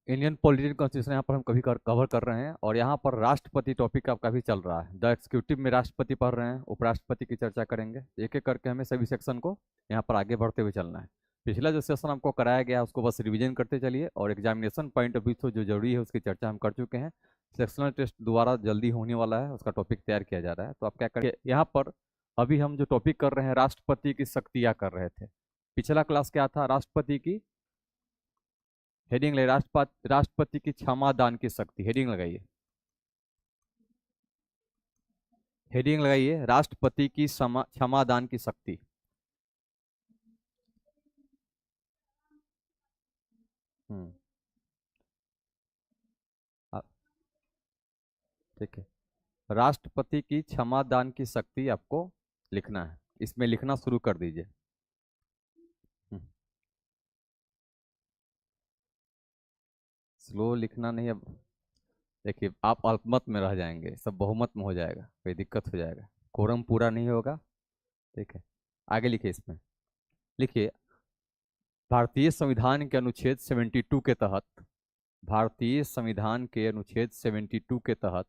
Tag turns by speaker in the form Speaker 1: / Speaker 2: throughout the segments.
Speaker 1: Indian political constitution यहाँ पर हम कवर कर रहे हैं, और यहाँ पर राष्ट्रपति टॉपिक आपका भी चल रहा है। द एग्जीक्यूटिव में राष्ट्रपति पढ़ रहे हैं, उपराष्ट्रपति की चर्चा करेंगे। एक एक करके हमें सभी सेक्शन को यहाँ पर आगे बढ़ते हुए चलना है। पिछला जो सेशन आपको कराया गया उसको बस रिवीजन करते चलिए, और एग्जामिनेशन पॉइंट ऑफ व्यू से जो जरूरी है उसकी चर्चा हम कर चुके हैं। सेक्शनल टेस्ट दोबारा जल्दी होने वाला है, उसका टॉपिक तैयार किया जा रहा है। तो आप क्या करिए, यहाँ पर अभी हम जो टॉपिक कर रहे हैं राष्ट्रपति की शक्तियाँ कर रहे थे। पिछला क्लास क्या था, राष्ट्रपति की हेडिंग ले, राष्ट्रपति की क्षमा दान की शक्ति, हेडिंग लगाइए, हेडिंग लगाइए, राष्ट्रपति की क्षमा दान की शक्ति। हम्म आ- ठीक है, राष्ट्रपति की क्षमा दान की शक्ति आपको लिखना है, इसमें लिखना शुरू कर दीजिए। स्लो लिखना नहीं, अब देखिए आप अल्पमत में रह जाएंगे, सब बहुमत में हो जाएगा, कोई दिक्कत हो जाएगा, कोरम पूरा नहीं होगा। ठीक है, आगे लिखिए, इसमें लिखिए, भारतीय संविधान के अनुच्छेद 72 के तहत, भारतीय संविधान के अनुच्छेद 72 के तहत,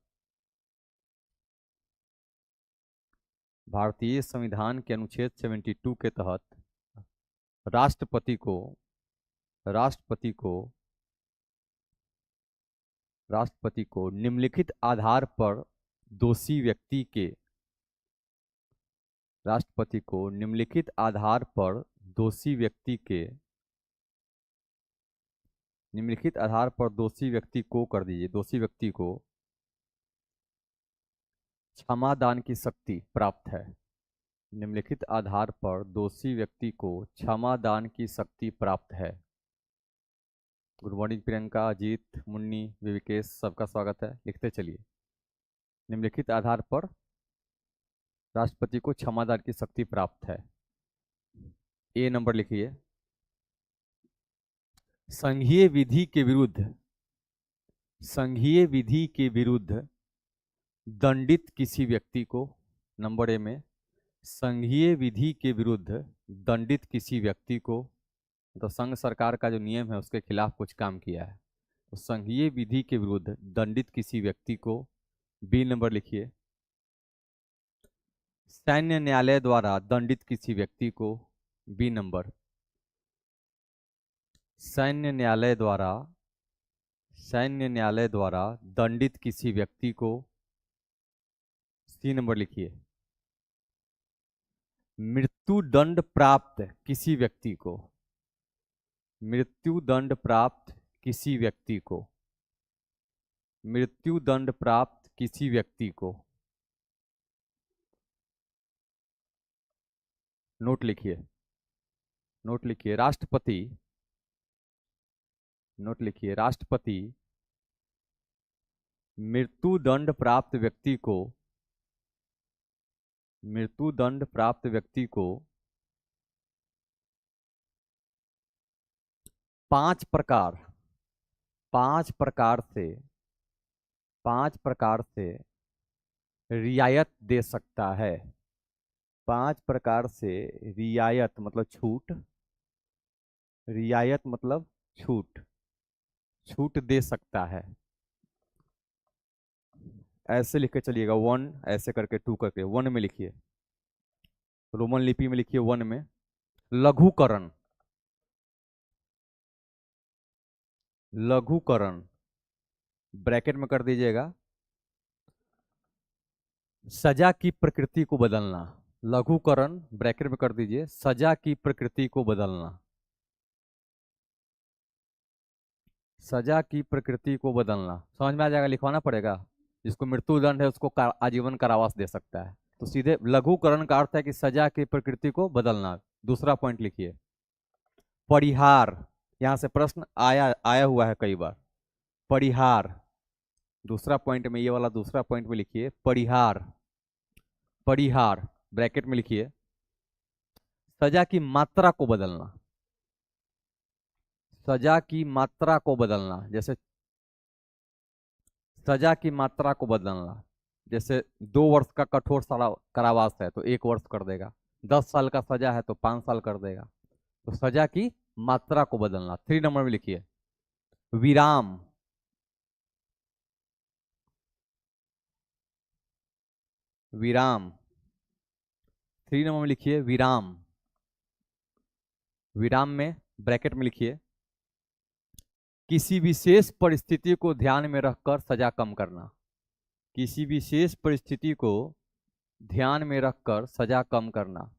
Speaker 1: भारतीय संविधान के अनुच्छेद 72 के तहत राष्ट्रपति को राष्ट्रपति को राष्ट्रपति को निम्नलिखित आधार पर दोषी व्यक्ति के राष्ट्रपति को निम्नलिखित आधार पर दोषी व्यक्ति के निम्नलिखित आधार पर दोषी व्यक्ति को कर दीजिए, दोषी व्यक्ति को क्षमा दान की शक्ति प्राप्त है। निम्नलिखित आधार पर दोषी व्यक्ति को क्षमा दान की शक्ति प्राप्त है। गुड मॉर्निंग प्रियंका, अजीत, मुन्नी, विवेकेश, सबका स्वागत है। लिखते चलिए, निम्नलिखित आधार पर राष्ट्रपति को क्षमादान की शक्ति प्राप्त है। ए नंबर लिखिए, संघीय विधि के विरुद्ध, संघीय विधि के विरुद्ध दंडित किसी व्यक्ति को, नंबर ए में, संघीय विधि के विरुद्ध दंडित किसी व्यक्ति को, तो संघ सरकार का जो नियम है उसके खिलाफ कुछ काम किया है, तो संघीय विधि के विरुद्ध दंडित किसी व्यक्ति को। बी नंबर लिखिए, सैन्य न्यायालय द्वारा दंडित किसी व्यक्ति को। बी नंबर, सैन्य न्यायालय द्वारा, सैन्य न्यायालय द्वारा दंडित किसी व्यक्ति को। सी नंबर लिखिए, मृत्यु दंड प्राप्त किसी व्यक्ति को, मृत्यु दंड प्राप्त किसी व्यक्ति को, मृत्यु दंड प्राप्त किसी व्यक्ति को। नोट लिखिए, नोट लिखिए, राष्ट्रपति, नोट लिखिए, राष्ट्रपति मृत्यु दंड प्राप्त व्यक्ति को, मृत्यु दंड प्राप्त व्यक्ति को 5 प्रकार, 5 प्रकार से, 5 प्रकार से रियायत दे सकता है। 5 प्रकार से रियायत मतलब छूट, रियायत मतलब छूट, छूट दे सकता है। ऐसे लिख के चलिएगा, 1 ऐसे करके, 2 करके, 1 में लिखिए, रोमन लिपि में लिखिए 1 में, लघुकरण, लघुकरण ब्रैकेट में कर दीजिएगा, सजा की प्रकृति को बदलना। लघुकरण ब्रैकेट में कर दीजिए, सजा की प्रकृति को बदलना, सजा की प्रकृति को बदलना। समझ में आ जाएगा, लिखवाना पड़ेगा। जिसको मृत्यु दंड है उसको आजीवन कारावास दे सकता है। तो सीधे लघुकरण का अर्थ है कि सजा की प्रकृति को बदलना। दूसरा पॉइंट लिखिए, परिहार, यहां से प्रश्न आया आया हुआ है कई बार। परिहार, दूसरा पॉइंट में, ये वाला दूसरा पॉइंट में लिखिए, परिहार, परिहार ब्रैकेट में लिखिए, सजा की मात्रा को बदलना, सजा की मात्रा को बदलना। जैसे सजा की मात्रा को बदलना, जैसे 2 वर्ष का कठोर कारावास है तो 1 वर्ष कर देगा, 10 साल का सजा है तो 5 साल कर देगा। तो सजा की मात्रा को बदलना। 3 नंबर में लिखिए, विराम। 3 नंबर में लिखिए विराम। विराम में ब्रैकेट में लिखिए किसी विशेष परिस्थिति को ध्यान में रखकर सजा कम करना। किसी विशेष परिस्थिति को ध्यान में रखकर सजा कम करना।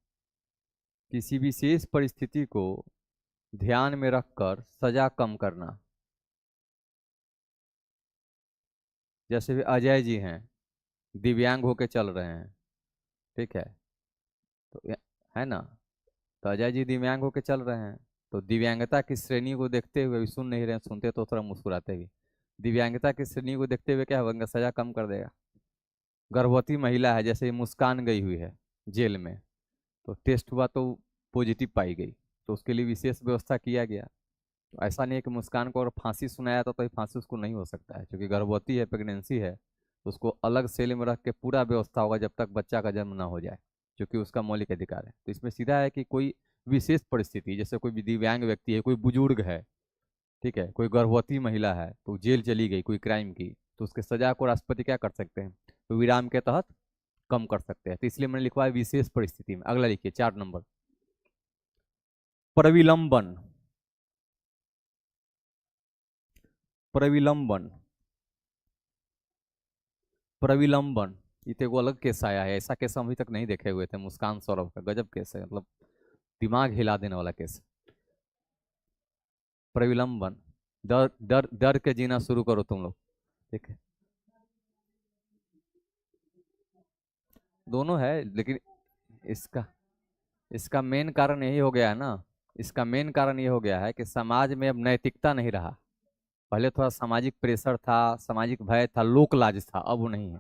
Speaker 1: किसी विशेष परिस्थिति को ध्यान में रखकर सजा कम करना। जैसे भी अजय जी हैं, दिव्यांग होके चल रहे हैं, ठीक है, तो है ना, तो अजय जी दिव्यांग होके चल रहे हैं, तो दिव्यांगता की श्रेणी को देखते हुए भी सुन नहीं रहे हैं, सुनते तो थोड़ा मुस्कुराते भी। दिव्यांगता की श्रेणी को देखते हुए क्या होगा, सजा कम कर देगा। गर्भवती महिला है, जैसे मुस्कान गई हुई है जेल में, तो टेस्ट हुआ तो पॉजिटिव पाई गई, तो उसके लिए विशेष व्यवस्था किया गया। तो ऐसा नहीं है कि मुस्कान को अगर फांसी सुनाया तो फांसी उसको नहीं हो सकता है, क्योंकि गर्भवती है, प्रेगनेंसी है, तो उसको अलग सेल में रख के पूरा व्यवस्था होगा जब तक बच्चा का जन्म ना हो जाए, क्योंकि उसका मौलिक अधिकार है। तो इसमें सीधा है कि कोई विशेष परिस्थिति, जैसे कोई दिव्यांग व्यक्ति है, कोई बुजुर्ग है, ठीक है, कोई गर्भवती महिला है, तो जेल चली गई कोई क्राइम की, तो उसके सजा को राष्ट्रपति क्या कर सकते हैं, तो विराम के तहत कम कर सकते हैं। तो इसलिए मैंने लिखवा है विशेष परिस्थिति में। अगला लिखिए 4 नंबर, प्रविलंबन। प्रविलंबन। प्रविलंबन, ये तो एगो अलग केस आया है, ऐसा केस हम अभी तक नहीं देखे हुए थे। मुस्कान सौरभ का गजब केस है, मतलब दिमाग हिला देने वाला केस। प्रविलंबन, डर डर डर के जीना शुरू करो तुम लोग, ठीक है। दोनों है, लेकिन इसका इसका मेन कारण यही हो गया है ना, इसका मेन कारण ये हो गया है कि समाज में अब नैतिकता नहीं रहा। पहले थोड़ा सामाजिक प्रेशर था, सामाजिक भय था, लोक लाज था, अब वो नहीं है।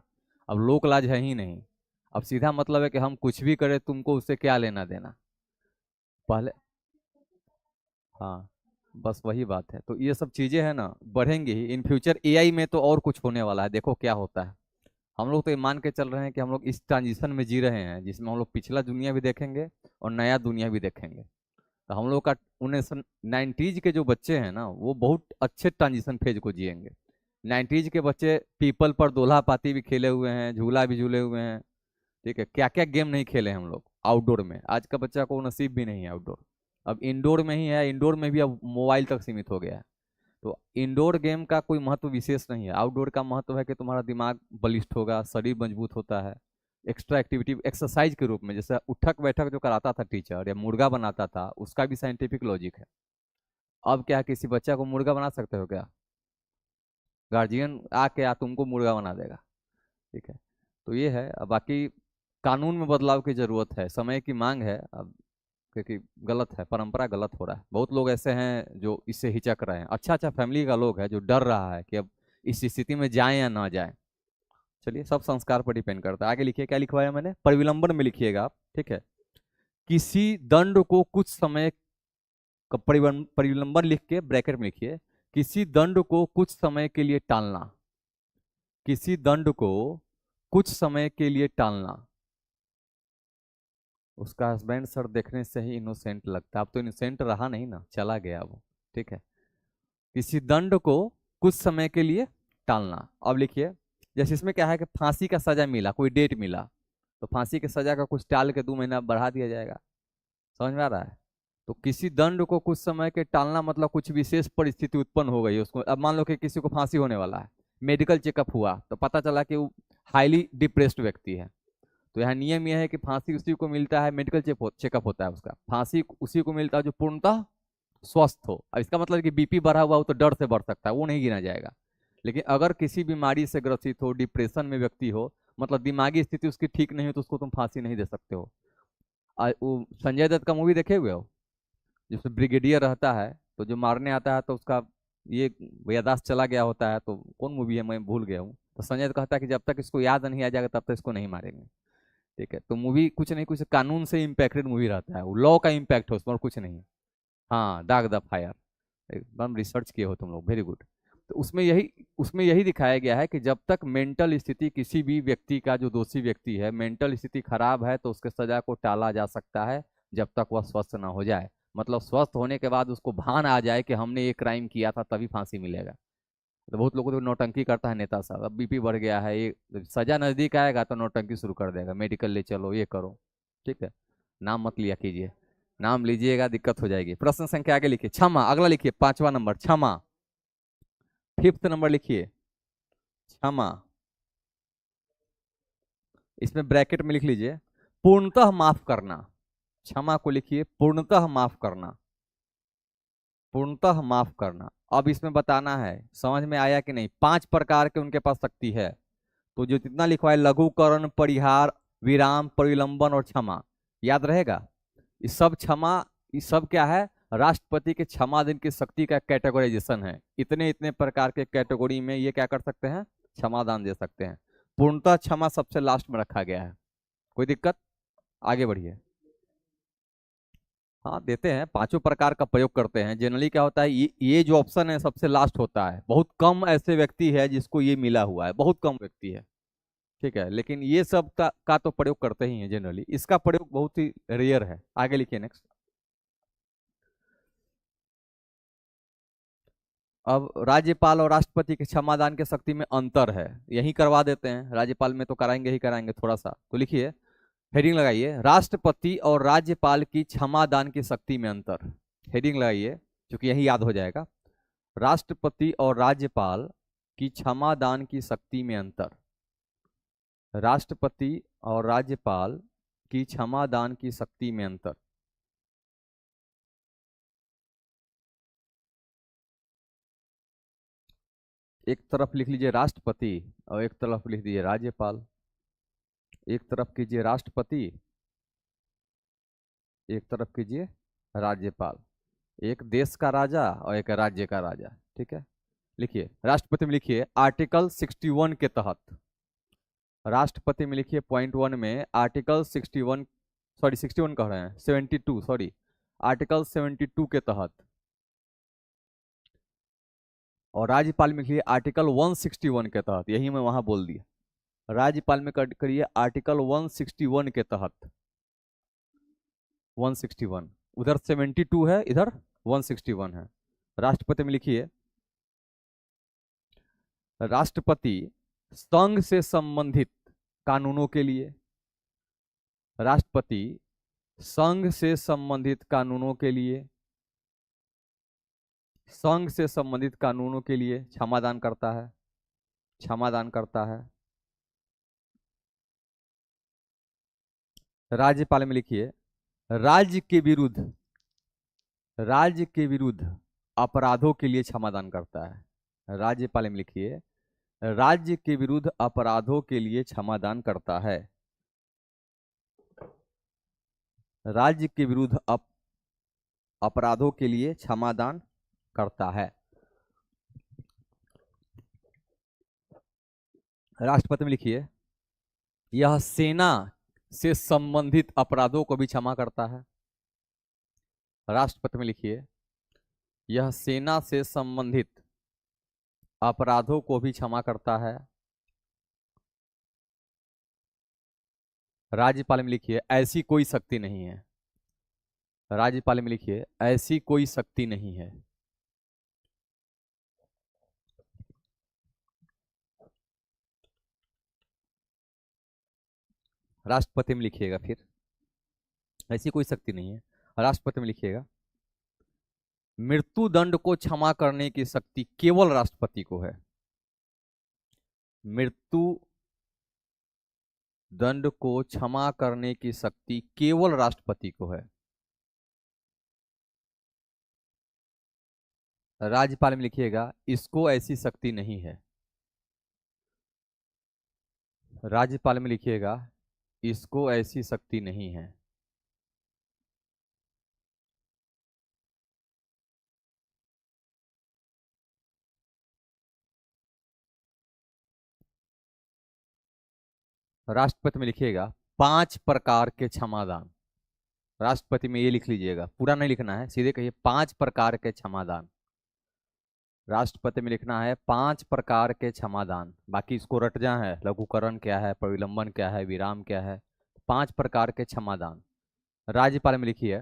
Speaker 1: अब लोक लाज है ही नहीं। अब सीधा मतलब है कि हम कुछ भी करें, तुमको उससे क्या लेना देना। पहले, हाँ, बस वही बात है। तो ये सब चीजें हैं ना, बढ़ेंगी ही इन फ्यूचर। एआई में तो और कुछ होने वाला है, देखो क्या होता है। हम लोग तो ये मान के चल रहे हैं कि हम लोग इस ट्रांजिशन में जी रहे हैं, जिसमें हम लोग पिछला दुनिया भी देखेंगे और नया दुनिया भी देखेंगे। तो हम लोग का 1990s के जो बच्चे हैं ना, वो बहुत अच्छे ट्रांजिशन फेज को जिएंगे। 90s के बच्चे पीपल पर दोल्हा पाती भी खेले हुए हैं, झूला भी झूले हुए हैं, ठीक है, क्या क्या गेम नहीं खेले हम लोग आउटडोर में। आज का बच्चा को नसीब भी नहीं है आउटडोर, अब इंडोर में ही है। इंडोर में भी अब मोबाइल तक सीमित हो गया है। तो इंडोर गेम का कोई महत्व विशेष नहीं है, आउटडोर का महत्व है कि तुम्हारा दिमाग बलिष्ठ होगा, शरीर मजबूत होता है। एक्स्ट्रा एक्टिविटी एक्सरसाइज के रूप में, जैसे उठक बैठक जो कराता था टीचर या मुर्गा बनाता था, उसका भी साइंटिफिक लॉजिक है। अब क्या किसी बच्चा को मुर्गा बना सकते हो क्या? गार्जियन आके तुमको मुर्गा बना देगा, ठीक है। तो ये है। अब बाकी कानून में बदलाव की जरूरत है, समय की मांग है अब, क्योंकि गलत है, परंपरा गलत हो रहा है। बहुत लोग ऐसे हैं जो इससे हिचक रहे हैं, अच्छा अच्छा फैमिली का लोग है जो डर रहा है कि अब इस स्थिति में जाए या ना जाए। चलिए, सब संस्कार पर डिपेंड करता है। आगे लिखिए, क्या लिखवाया मैंने, परिविलंबन में लिखिएगा आप, ठीक है। किसी दंड को कुछ समय का परिविलंबन लिख के ब्रैकेट में लिखिए, किसी दंड को कुछ समय के लिए टालना। किसी दंड को कुछ समय के लिए टालना। उसका हस्बैंड सर देखने से ही इनोसेंट लगता है, अब तो इनोसेंट रहा नहीं ना, चला गया वो, ठीक है। किसी दंड को कुछ समय के लिए टालना। अब लिखिए, जैसे इसमें क्या है कि फांसी का सजा मिला, कोई डेट मिला, तो फांसी की सजा का कुछ टाल के 2 महीना बढ़ा दिया जाएगा। समझ में आ रहा है? तो किसी दंड को कुछ समय के टालना मतलब कुछ विशेष परिस्थिति उत्पन्न हो गई उसको। अब मान लो कि किसी को फांसी होने वाला है, मेडिकल चेकअप हुआ तो पता चला कि वो हाईली डिप्रेस्ड व्यक्ति है, तो यहाँ नियम यह है कि फांसी उसी को मिलता है, मेडिकल चेकअप होता है उसका, फांसी उसी को मिलता है जो पूर्णतः स्वस्थ हो। अब इसका मतलब कि बीपी बढ़ा हुआ हो तो डर से बढ़ सकता है, वो नहीं गिना जाएगा। लेकिन अगर किसी बीमारी से ग्रसित हो, डिप्रेशन में व्यक्ति हो, मतलब दिमागी स्थिति उसकी ठीक नहीं हो, तो उसको तुम फांसी नहीं दे सकते हो। वो संजय दत्त का मूवी देखे हुए हो, जिसमें ब्रिगेडियर रहता है, तो जो मारने आता है तो उसका ये याददाश्त चला गया होता है, तो कौन मूवी है मैं भूल गया हूँ, तो संजय दत्त कहता है कि जब तक इसको याद नहीं आ जाएगा तब तक इसको नहीं मारेंगे, ठीक है। तो मूवी कुछ नहीं कुछ कानून से इम्पैक्टेड मूवी रहता है, वो लॉ का इम्पैक्ट हो उसमें, और कुछ नहीं। हाँ, दाग द फायर, एकदम रिसर्च किए हो तुम लोग, वेरी गुड। तो उसमें यही दिखाया गया है कि जब तक मेंटल स्थिति किसी भी व्यक्ति का, जो दोषी व्यक्ति है, मेंटल स्थिति खराब है, तो उसके सजा को टाला जा सकता है जब तक वह स्वस्थ ना हो जाए। मतलब स्वस्थ होने के बाद उसको भान आ जाए कि हमने ये क्राइम किया था, तभी फांसी मिलेगा। तो बहुत लोगों को तो नौटंकी करता है नेता साहब, अब बीपी बढ़ गया है, ये सजा नजदीक आएगा तो नौटंकी शुरू कर देगा, मेडिकल ले चलो, ये करो। ठीक है, नाम मत लिया कीजिए, नाम लीजिएगा दिक्कत हो जाएगी। प्रश्न संख्या आगे लिखिए, क्षमा। अगला लिखिए, 5वां नंबर क्षमा। 5th नंबर लिखिए, क्षमा। इसमें ब्रैकेट में लिख लीजिए पूर्णतः माफ करना। क्षमा को लिखिए पूर्णतः माफ करना, पूर्णतः माफ करना। अब इसमें बताना है, समझ में आया कि नहीं, 5 प्रकार के उनके पास शक्ति है। तो जो जितना लिखवा है, लघुकरण, परिहार, विराम, परिलंबन और क्षमा, याद रहेगा। ये सब क्षमा, ये सब क्या है, राष्ट्रपति के क्षमा दिन की शक्ति का कैटेगराइजेशन है। इतने इतने प्रकार के कैटेगरी में ये क्या कर सकते हैं, क्षमादान दे सकते हैं। पूर्णतः क्षमा सबसे लास्ट में रखा गया है। कोई दिक्कत, आगे बढ़िए। हाँ देते हैं, 5 प्रकार का प्रयोग करते हैं। जनरली क्या होता है, ये जो ऑप्शन है सबसे लास्ट होता है। बहुत कम ऐसे व्यक्ति है जिसको ये मिला हुआ है, बहुत कम व्यक्ति है। ठीक है, लेकिन ये सब का तो प्रयोग करते ही हैं जनरली, इसका प्रयोग बहुत ही रेयर है। आगे लिखिए नेक्स्ट। अब राज्यपाल और राष्ट्रपति के क्षमादान के शक्ति में अंतर है, यही करवा देते हैं। राज्यपाल में तो कराएंगे ही कराएंगे थोड़ा सा, तो लिखिए, हेडिंग लगाइए, राष्ट्रपति और राज्यपाल की क्षमादान की शक्ति में अंतर। हेडिंग लगाइए, क्योंकि यही याद हो जाएगा। राष्ट्रपति और राज्यपाल की क्षमादान की शक्ति में अंतर। राष्ट्रपति और राज्यपाल की क्षमादान की शक्ति में अंतर। एक तरफ लिख लीजिए राष्ट्रपति और एक तरफ लिख दीजिए राज्यपाल। एक तरफ कीजिए राष्ट्रपति, एक तरफ कीजिए राज्यपाल। एक देश का राजा और एक राज्य का राजा। ठीक है, लिखिए राष्ट्रपति में लिखिए आर्टिकल 61 के तहत। राष्ट्रपति में लिखिए पॉइंट 1 में आर्टिकल 61, सॉरी 61 कह रहे हैं, 72, सॉरी, आर्टिकल 72 के तहत। और राज्यपाल में लिखिए आर्टिकल 161 के तहत, यही मैं वहां बोल दिया। राज्यपाल में करिए आर्टिकल 161 के तहत। 161, उधर 72 है, इधर 161 है। राष्ट्रपति में लिखिए, राष्ट्रपति संघ से संबंधित कानूनों के लिए, राष्ट्रपति संघ से संबंधित कानूनों के लिए, संघ से संबंधित कानूनों के लिए क्षमादान करता है, क्षमादान करता है। राज्यपाल में लिखिए राज्य के विरुद्ध, राज्य के विरुद्ध अपराधों के लिए क्षमादान करता है। राज्यपाल में लिखिए राज्य के विरुद्ध अपराधों के लिए क्षमादान करता है। राज्य के विरुद्ध अपराधों के लिए क्षमादान करता है। राष्ट्रपति में लिखिए यह सेना से संबंधित अपराधों को भी क्षमा करता है। राष्ट्रपति में लिखिए यह सेना से संबंधित अपराधों को भी क्षमा करता है। राज्यपाल में लिखिए ऐसी कोई शक्ति नहीं है। राज्यपाल में लिखिए ऐसी कोई शक्ति नहीं है। राष्ट्रपति में लिखिएगा फिर, ऐसी कोई शक्ति नहीं है। राष्ट्रपति में लिखिएगा मृत्युदंड को क्षमा करने की शक्ति केवल राष्ट्रपति को है। मृत्यु दंड को क्षमा करने की शक्ति केवल राष्ट्रपति को है। राज्यपाल में लिखिएगा इसको ऐसी शक्ति नहीं है। राज्यपाल में लिखिएगा इसको ऐसी शक्ति नहीं है। राष्ट्रपति में लिखिएगा 5 प्रकार के क्षमादान। राष्ट्रपति में ये लिख लीजिएगा, पूरा नहीं लिखना है, सीधे कहिए 5 प्रकार के क्षमादान। राष्ट्रपति में लिखना है 5 प्रकार के क्षमादान, बाकी इसको रट जा है, लघुकरण क्या है, परिलंबन क्या है, विराम क्या है। 5 प्रकार के क्षमादान। राज्यपाल में लिखिए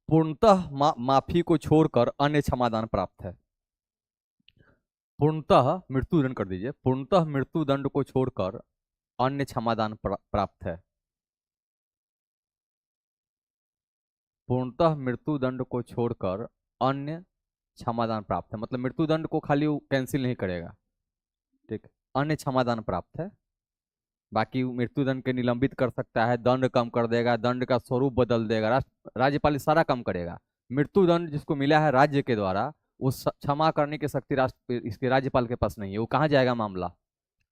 Speaker 1: पूर्णतः माफी को छोड़कर अन्य क्षमादान प्राप्त है। पूर्णतः मृत्युदंड कर दीजिए, पूर्णतः मृत्युदंड को छोड़कर अन्य क्षमादान प्राप्त है। पूर्णतः मृत्युदंड को छोड़कर अन्य क्षमादान प्राप्त है, मतलब मृत्युदंड को खाली कैंसिल नहीं करेगा, ठीक, अन्य क्षमादान प्राप्त है। बाकी मृत्युदंड के निलंबित कर सकता है, दंड कम कर देगा, दंड का स्वरूप बदल देगा, राज्यपाल सारा काम करेगा। मृत्युदंड जिसको मिला है राज्य के द्वारा, उस क्षमा करने की शक्ति इसके राज्यपाल के पास नहीं है। वो कहाँ जाएगा मामला?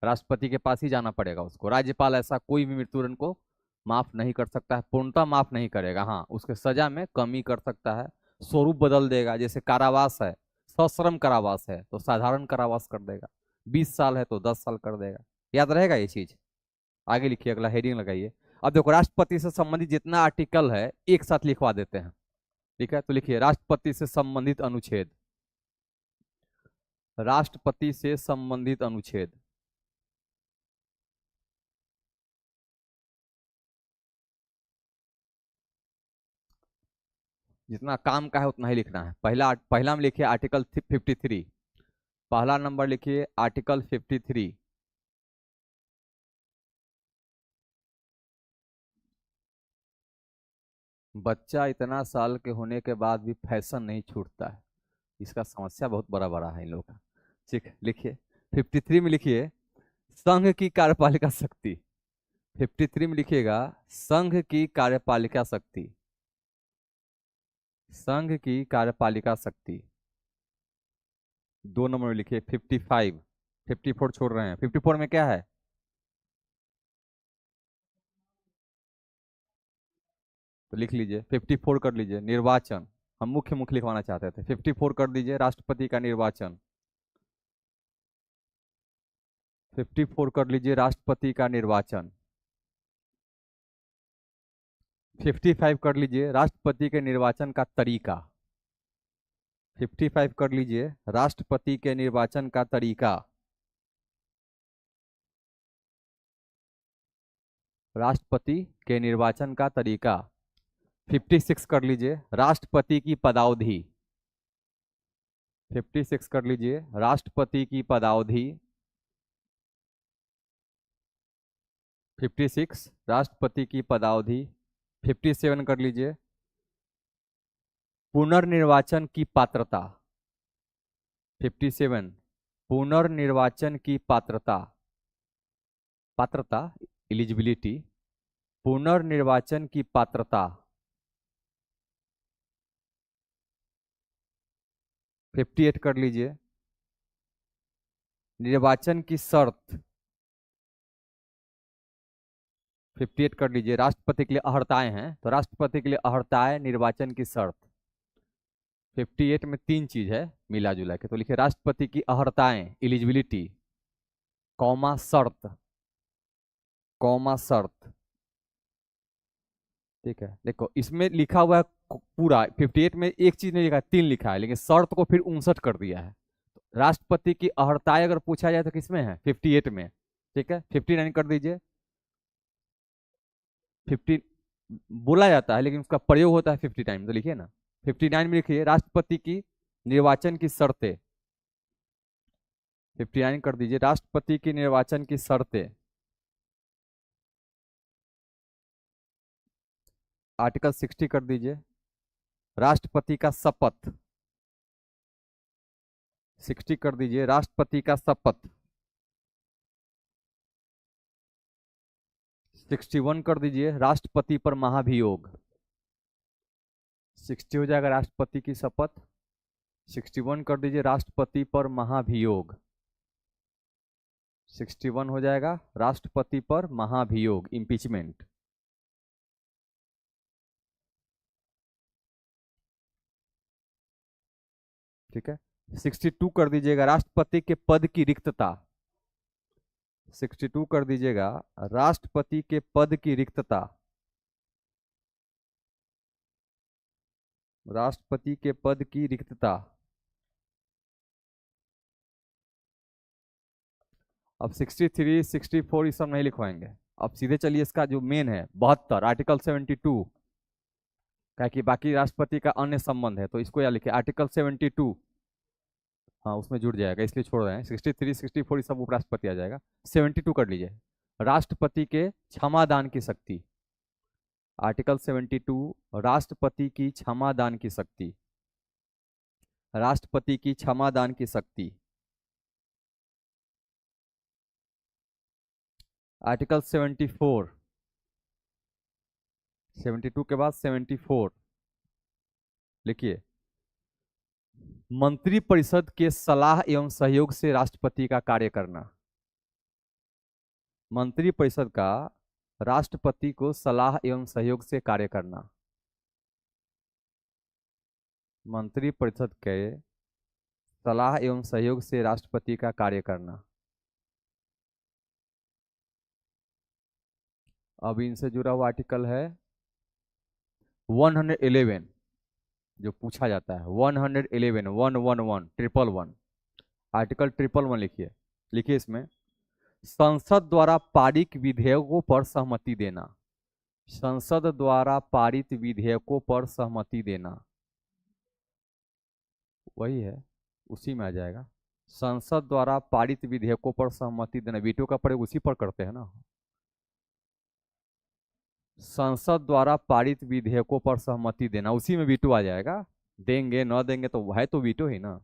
Speaker 1: राष्ट्रपति के पास ही जाना पड़ेगा उसको। राज्यपाल ऐसा कोई भी मृत्युदंड को माफ नहीं कर सकता है, पूर्णतः माफ नहीं करेगा। हाँ, उसके सजा में कमी कर सकता है, स्वरूप बदल देगा। जैसे कारावास है, सश्रम कारावास है तो साधारण कारावास कर देगा, 20 साल है तो 10 साल कर देगा। याद रहेगा ये चीज? आगे लिखिए, अगला हेडिंग लगाइए। अब देखो, राष्ट्रपति से संबंधित जितना आर्टिकल है एक साथ लिखवा देते हैं, ठीक है? तो लिखिए, राष्ट्रपति से संबंधित अनुच्छेद, राष्ट्रपति से संबंधित अनुच्छेद। जितना काम का है उतना ही लिखना है। पहला में लिखिए आर्टिकल 53, पहला नंबर लिखिए आर्टिकल 53। बच्चा इतना साल के होने के बाद भी फैशन नहीं छूटता है, इसका समस्या बहुत बड़ा बड़ा है इन लोगों का। ठीक, लिखिए 53 में लिखिए संघ की कार्यपालिका शक्ति। 53 में लिखिएगा संघ की कार्यपालिका शक्ति, संघ की कार्यपालिका शक्ति। 2 नंबर में लिखिए 55, 54 छोड़ रहे हैं। 54 में क्या है? तो लिख लीजिए 54 कर लीजिए, निर्वाचन। हम मुख्य मुख्य लिखवाना चाहते थे, 54 कर दीजिए राष्ट्रपति का निर्वाचन। 54 कर लीजिए राष्ट्रपति का निर्वाचन। 55 कर लीजिए राष्ट्रपति के निर्वाचन का तरीका। 55 कर लीजिए राष्ट्रपति के निर्वाचन का तरीका। राष्ट्रपति के निर्वाचन का तरीका। 56 कर लीजिए राष्ट्रपति की पदावधि। 56 कर लीजिए राष्ट्रपति की पदावधि। 56 राष्ट्रपति की पदावधि। 57 कर लीजिए पुनर्निर्वाचन की पात्रता। 57 पुनर्निर्वाचन की पात्रता, पात्रता एलिजिबिलिटी, पुनर्निर्वाचन की पात्रता। 58 कर लीजिए निर्वाचन की शर्त। 58 कर लीजिए राष्ट्रपति के लिए अहर्ताएं हैं तो राष्ट्रपति के लिए अहर्ताएं निर्वाचन की शर्त। 58 में 3 चीज है मिला जुला के, तो लिखिए राष्ट्रपति की अहर्ताएं एलिजिबिलिटी, कौमा शर्त, कौमा शर्त। ठीक है, देखो इसमें लिखा हुआ है पूरा 58 में एक चीज नहीं लिखा है, 3 लिखा है, लेकिन शर्त को फिर 59 कर दिया है। राष्ट्रपति की अहर्ताएं अगर पूछा जाए तो किसमें है? 58 में। ठीक है, 59 कर दीजिए। 50 बोला जाता है लेकिन उसका प्रयोग होता है 59, तो लिखिए ना 59 में लिखिए राष्ट्रपति की निर्वाचन की शर्तें। 59 कर दीजिए राष्ट्रपति की निर्वाचन की शर्तें। आर्टिकल 60 कर दीजिए राष्ट्रपति का शपथ। 60 कर दीजिए राष्ट्रपति का शपथ। 61 कर दीजिए राष्ट्रपति पर महाभियोग। 60 हो जाएगा राष्ट्रपति की शपथ। 61 कर दीजिए राष्ट्रपति पर महाभियोग। 61 हो जाएगा राष्ट्रपति पर महाभियोग, इम्पीचमेंट। ठीक है, 62 कर दीजिएगा राष्ट्रपति के पद की रिक्तता। 62 कर दीजिएगा राष्ट्रपति के पद की रिक्तता। राष्ट्रपति के पद की रिक्तता। अब 63, 64 ये सब नहीं लिखवाएंगे। अब सीधे चलिए इसका जो मेन है 72, आर्टिकल 72। क्या कि बाकी राष्ट्रपति का अन्य संबंध है, तो इसको या लिखे आर्टिकल 72। हाँ उसमें जुड़ जाएगा, इसलिए छोड़ रहे हैं। 63 64 सब उपराष्ट्रपति आ जाएगा। 72 कर लीजिए, राष्ट्रपति के क्षमादान की शक्ति। आर्टिकल 72, राष्ट्रपति की क्षमादान की शक्ति। राष्ट्रपति की क्षमादान की शक्ति। आर्टिकल 74, 72 के बाद 74 लिखिए, मंत्रिपरिषद के सलाह एवं सहयोग से राष्ट्रपति का कार्य करना। मंत्रिपरिषद का राष्ट्रपति को सलाह एवं सहयोग से कार्य करना। मंत्रिपरिषद के सलाह एवं सहयोग से राष्ट्रपति का कार्य करना। अब इनसे जुड़ा हुआ आर्टिकल है 111, जो पूछा जाता है 111, 111, 111, आर्टिकल 111 लिखिए। लिखिए इसमें, संसद द्वारा पारित विधेयकों पर सहमति देना। संसद द्वारा पारित विधेयकों पर सहमति देना, वही है, उसी में आ जाएगा। संसद द्वारा पारित विधेयकों पर सहमति देना, वीटो का प्रयोग उसी पर करते हैं ना। संसद द्वारा पारित विधेयकों पर सहमति देना, उसी में वीटो आ जाएगा। देंगे न देंगे तो है तो वीटो ही ना।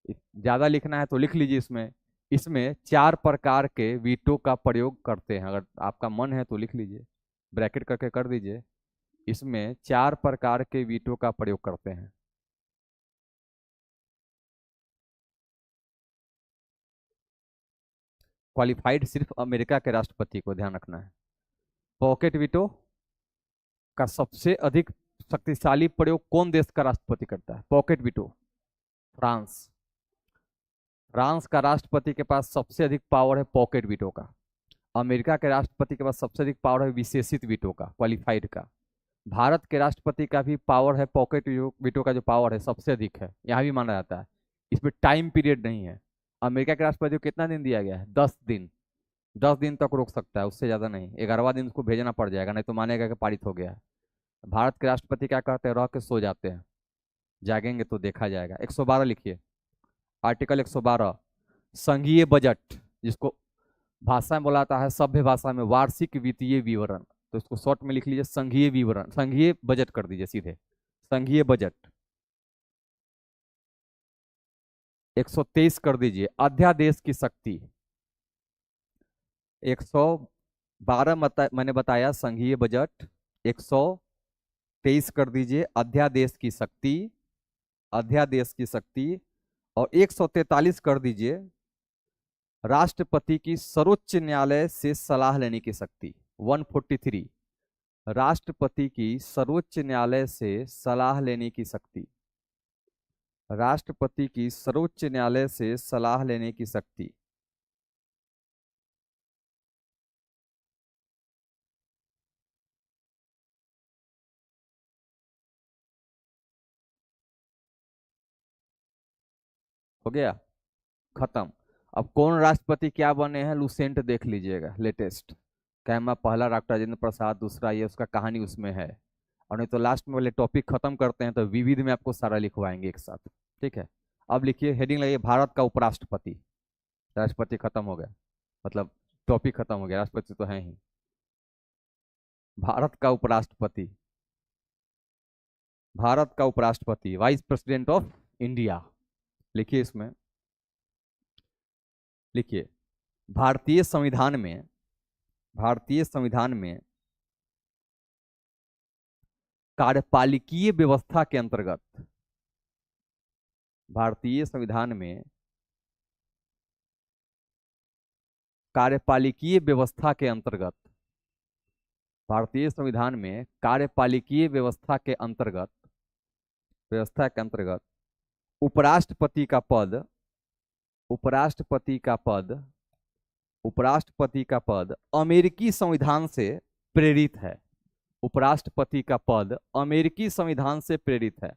Speaker 1: ज्यादा लिखना है तो लिख लीजिए इसमें। इसमें 4 प्रकार के वीटो का प्रयोग करते हैं, अगर आपका मन है तो लिख लीजिए, ब्रैकेट करके कर दीजिए। इसमें 4 प्रकार के वीटो का प्रयोग करते हैं। क्वालिफाइड सिर्फ अमेरिका के राष्ट्रपति को ध्यान रखना है। पॉकेट वीटो का सबसे अधिक शक्तिशाली प्रयोग कौन देश का राष्ट्रपति करता है? Pocket veto, France. फ्रांस का राष्ट्रपति के पास सबसे अधिक पावर है पॉकेट वीटो का। अमेरिका के राष्ट्रपति के पास सबसे अधिक पावर है विशेषित वीटो का, क्वालिफाइड का। भारत के राष्ट्रपति का भी पावर है, पॉकेट वीटो का जो पावर है सबसे अधिक है, यहाँ भी माना जाता है। इसमें टाइम पीरियड नहीं है। अमेरिका के राष्ट्रपति को कितना दिन दिया गया है? 10 दिन। 10 दिन तक रोक सकता है, उससे ज्यादा नहीं। 11वां दिन उसको भेजना पड़ जाएगा, नहीं तो मानेगा कि पारित हो गया है। भारत के राष्ट्रपति क्या करते हैं? रह के सो जाते हैं, जागेंगे तो देखा जाएगा। 112 लिखिए, आर्टिकल 112, संघीय बजट, जिसको भाषा में बोला जाता है, सभ्य भाषा में वार्षिक वित्तीय विवरण, तो इसको शॉर्ट में लिख लीजिए संघीय विवरण, संघीय बजट कर दीजिए सीधे, संघीय बजट। 123 कर दीजिए, अध्यादेश की शक्ति। 112 मैंने बताया संघीय बजट। 123 कर दीजिए, अध्यादेश की शक्ति, अध्यादेश की शक्ति। और 143 कर दीजिए, राष्ट्रपति की सर्वोच्च न्यायालय से सलाह लेने की शक्ति। 143, राष्ट्रपति की सर्वोच्च न्यायालय से सलाह लेने की शक्ति। राष्ट्रपति की सर्वोच्च न्यायालय से सलाह लेने की शक्ति। हो गया, खत्म। अब कौन राष्ट्रपति क्या बने हैं, लुसेंट देख लीजिएगा, लेटेस्ट। कहमा पहला डॉक्टर राजेंद्र प्रसाद, दूसरा ये, उसका कहानी उसमें है। और नहीं तो लास्ट में वाले टॉपिक खत्म करते हैं तो विविध में आपको सारा लिखवाएंगे एक साथ, ठीक है। अब लिखिए, हेडिंग लगिए, भारत का उपराष्ट्रपति। राष्ट्रपति खत्म हो गया, मतलब टॉपिक खत्म हो गया, राष्ट्रपति तो है ही। भारत का उपराष्ट्रपति, भारत का उपराष्ट्रपति, वाइस प्रेसिडेंट ऑफ इंडिया। लिखिए इसमें, लिखिए, भारतीय संविधान में, भारतीय संविधान में कार्यपालिकीय व्यवस्था के अंतर्गत, भारतीय संविधान में कार्यपालिकीय व्यवस्था के अंतर्गत, भारतीय संविधान में कार्यपालिकीय व्यवस्था के अंतर्गत, व्यवस्था के अंतर्गत उपराष्ट्रपति का पद, उपराष्ट्रपति का पद, उपराष्ट्रपति का पद अमेरिकी संविधान से प्रेरित है। उपराष्ट्रपति का पद अमेरिकी संविधान से प्रेरित है।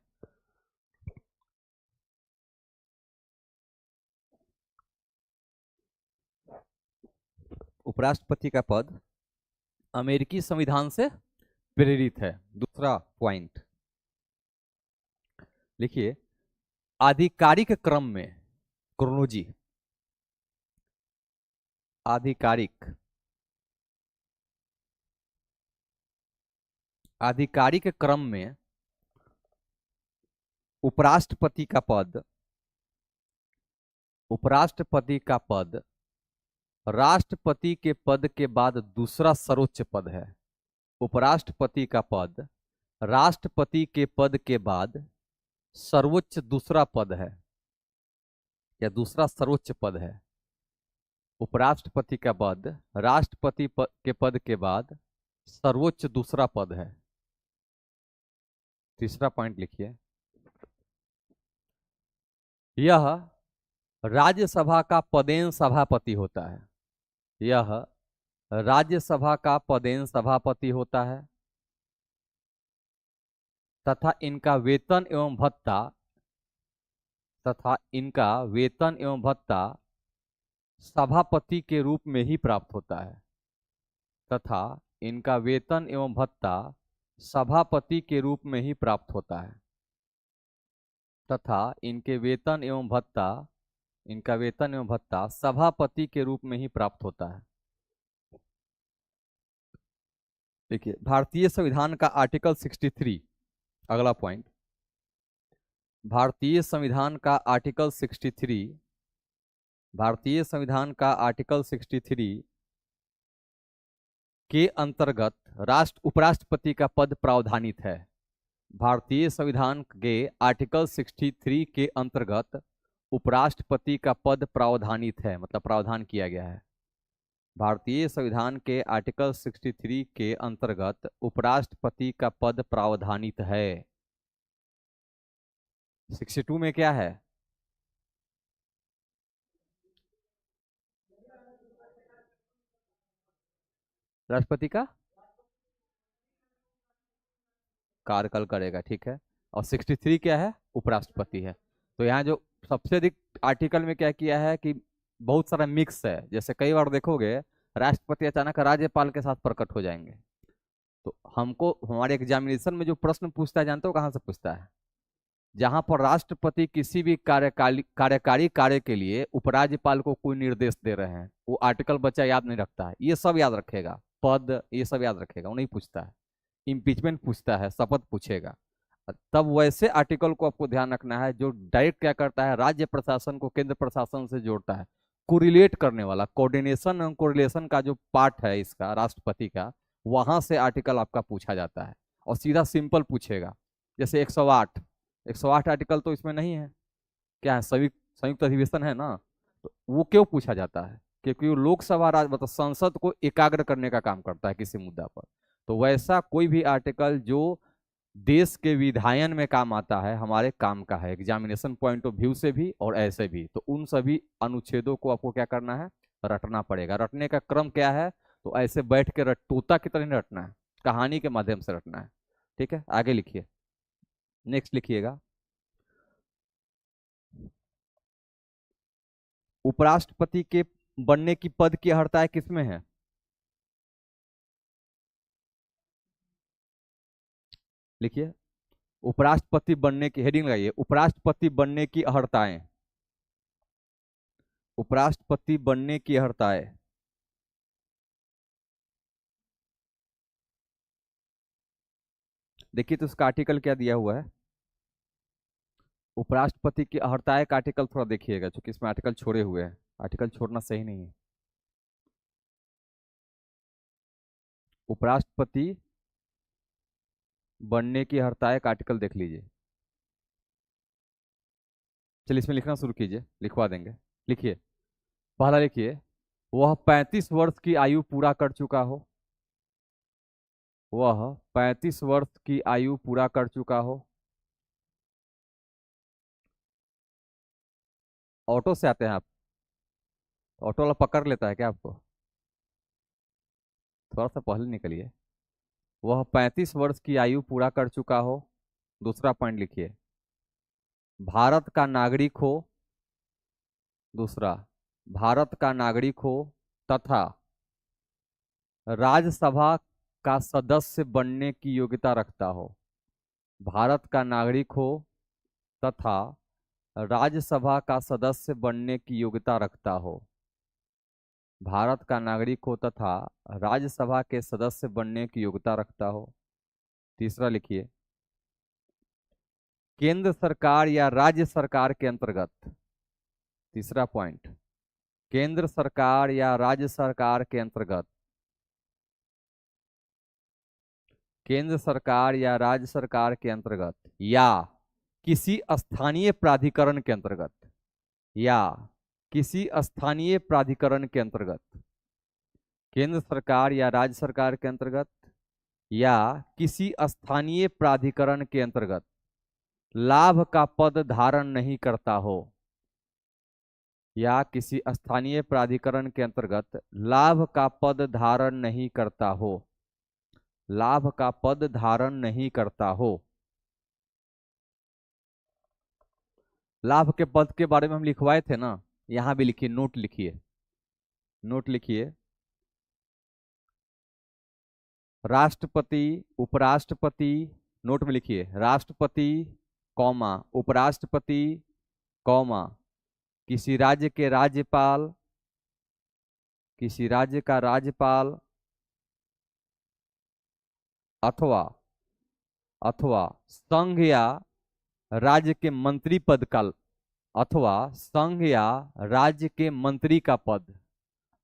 Speaker 1: उपराष्ट्रपति का पद अमेरिकी संविधान से प्रेरित है। दूसरा पॉइंट, लिखिए, आधिकारिक क्रम में, क्रोनोलॉजी, आधिकारिक, आधिकारिक क्रम में उपराष्ट्रपति का पद, उपराष्ट्रपति का पद राष्ट्रपति के पद के बाद दूसरा सर्वोच्च पद है। उपराष्ट्रपति का पद राष्ट्रपति के पद के बाद सर्वोच्च दूसरा पद है, या दूसरा सर्वोच्च पद है। उपराष्ट्रपति का पद राष्ट्रपति के पद के बाद सर्वोच्च दूसरा पद है। तीसरा पॉइंट लिखिए, यह राज्यसभा का पदेन सभापति होता है। यह राज्यसभा का पदेन सभापति होता है तथा इनका वेतन एवं भत्ता, तथा इनका वेतन एवं भत्ता सभापति के रूप में ही प्राप्त होता है, तथा इनका वेतन एवं भत्ता सभापति के रूप में ही प्राप्त होता है, तथा इनके वेतन एवं भत्ता, इनका वेतन एवं भत्ता सभापति के रूप में ही प्राप्त होता है। देखिए, भारतीय संविधान का आर्टिकल 63, अगला पॉइंट, भारतीय संविधान का आर्टिकल 63, भारतीय संविधान का आर्टिकल 63 के अंतर्गत उपराष्ट्रपति का पद प्रावधानित है। भारतीय संविधान के आर्टिकल 63 के अंतर्गत उपराष्ट्रपति का पद प्रावधानित है, मतलब प्रावधान किया गया है। भारतीय संविधान के आर्टिकल 63 के अंतर्गत उपराष्ट्रपति का पद प्रावधानित है। 62 में क्या है? राष्ट्रपति का कार्यकाल करेगा, ठीक है। और 63 क्या है? उपराष्ट्रपति है। तो यहाँ जो सबसे अधिक आर्टिकल में क्या किया है कि बहुत सारा मिक्स है। जैसे कई बार देखोगे राष्ट्रपति अचानक राज्यपाल के साथ प्रकट हो जाएंगे, तो हमको हमारे एग्जामिनेशन में जो प्रश्न पूछता है, जानते हो कहाँ से पूछता है? जहां पर राष्ट्रपति किसी भी कार्यकारी कार्य के लिए उपराज्यपाल को कोई निर्देश दे रहे हैं, वो आर्टिकल बच्चा याद नहीं रखता है, ये सब याद रखेगा, पद ये सब याद रखेगा, वो नहीं पूछता है। इम्पीचमेंट पूछता है, शपथ पूछेगा। तब वैसे आर्टिकल को आपको ध्यान रखना है जो डायरेक्ट क्या करता है, राज्य प्रशासन को केंद्र प्रशासन से जोड़ता है, कोरिलेट करने वाला, कोऑर्डिनेशन और कोरिलेशन का जो पार्ट है इसका राष्ट्रपति का, वहां से आर्टिकल आपका पूछा जाता है। और सीधा सिंपल पूछेगा, जैसे 108, 108 आर्टिकल तो इसमें नहीं है, क्या है, संयुक्त अधिवेशन है ना, तो वो क्यों पूछा जाता है? क्योंकि वो लोकसभा मतलब संसद को एकाग्र करने का काम करता है किसी मुद्दा पर। तो वैसा कोई भी आर्टिकल जो देश के विधायन में काम आता है, हमारे काम का है एग्जामिनेशन पॉइंट ऑफ व्यू से भी और ऐसे भी, तो उन सभी अनुच्छेदों को आपको क्या करना है, रटना पड़ेगा। रटने का क्रम क्या है? तो ऐसे बैठ के तोता की तरह नहीं रटना है, कहानी के माध्यम से रटना है। ठीक है, आगे लिखिए, नेक्स्ट लिखिएगा, उपराष्ट्रपति के बनने की पद की अर्हता किसमें है? लिखिए, उपराष्ट्रपति बनने की हेडिंग लगाइए, उपराष्ट्रपति बनने की अर्हताएं, उपराष्ट्रपति बनने की अर्हताएं। देखिए तो उसका आर्टिकल क्या दिया हुआ है, उपराष्ट्रपति की अर्हताएं का आर्टिकल थोड़ा देखिएगा, क्योंकि इसमें आर्टिकल छोड़े हुए हैं, आर्टिकल छोड़ना सही नहीं है। उपराष्ट्रपति बनने की अर्हताएं का आर्टिकल देख लीजिए। चलिए इसमें लिखना शुरू कीजिए, लिखवा देंगे। लिखिए, पहला लिखिए, वह 35 वर्ष की आयु पूरा कर चुका हो, वह 35 वर्ष की आयु पूरा कर चुका हो। ऑटो से आते हैं आप? ऑटो वाला पकड़ लेता है क्या आपको? थोड़ा सा पहले निकलिए। वह 35 वर्ष की आयु पूरा कर चुका हो। दूसरा पॉइंट लिखिए, भारत का नागरिक हो, दूसरा, भारत का नागरिक हो तथा राज्यसभा का सदस्य बनने की योग्यता रखता हो। भारत का नागरिक हो तथा राज्यसभा का सदस्य बनने की योग्यता रखता हो। भारत का नागरिक हो तथा राज्यसभा के सदस्य बनने की योग्यता रखता हो। तीसरा लिखिए, केंद्र सरकार या राज्य सरकार के अंतर्गत, तीसरा पॉइंट, केंद्र सरकार या राज्य सरकार के अंतर्गत, केंद्र सरकार या राज्य सरकार के अंतर्गत या किसी स्थानीय प्राधिकरण के अंतर्गत, या किसी स्थानीय प्राधिकरण के अंतर्गत, केंद्र सरकार या राज्य सरकार के अंतर्गत या किसी स्थानीय प्राधिकरण के अंतर्गत लाभ का पद धारण नहीं करता हो, या किसी स्थानीय प्राधिकरण के अंतर्गत लाभ का पद धारण नहीं करता हो, लाभ का पद धारण नहीं करता हो। लाभ के पद के बारे में हम लिखवाए थे ना, यहां भी लिखिए, नोट लिखिए, नोट लिखिए। राष्ट्रपति, उपराष्ट्रपति, नोट में लिखिए, राष्ट्रपति कौमा उपराष्ट्रपति कौमा किसी राज्य के राज्यपाल, किसी राज्य का राज्यपाल अथवा अथवा संघ या राज्य के मंत्री पद का, अथवा संघ या राज्य के मंत्री का पद,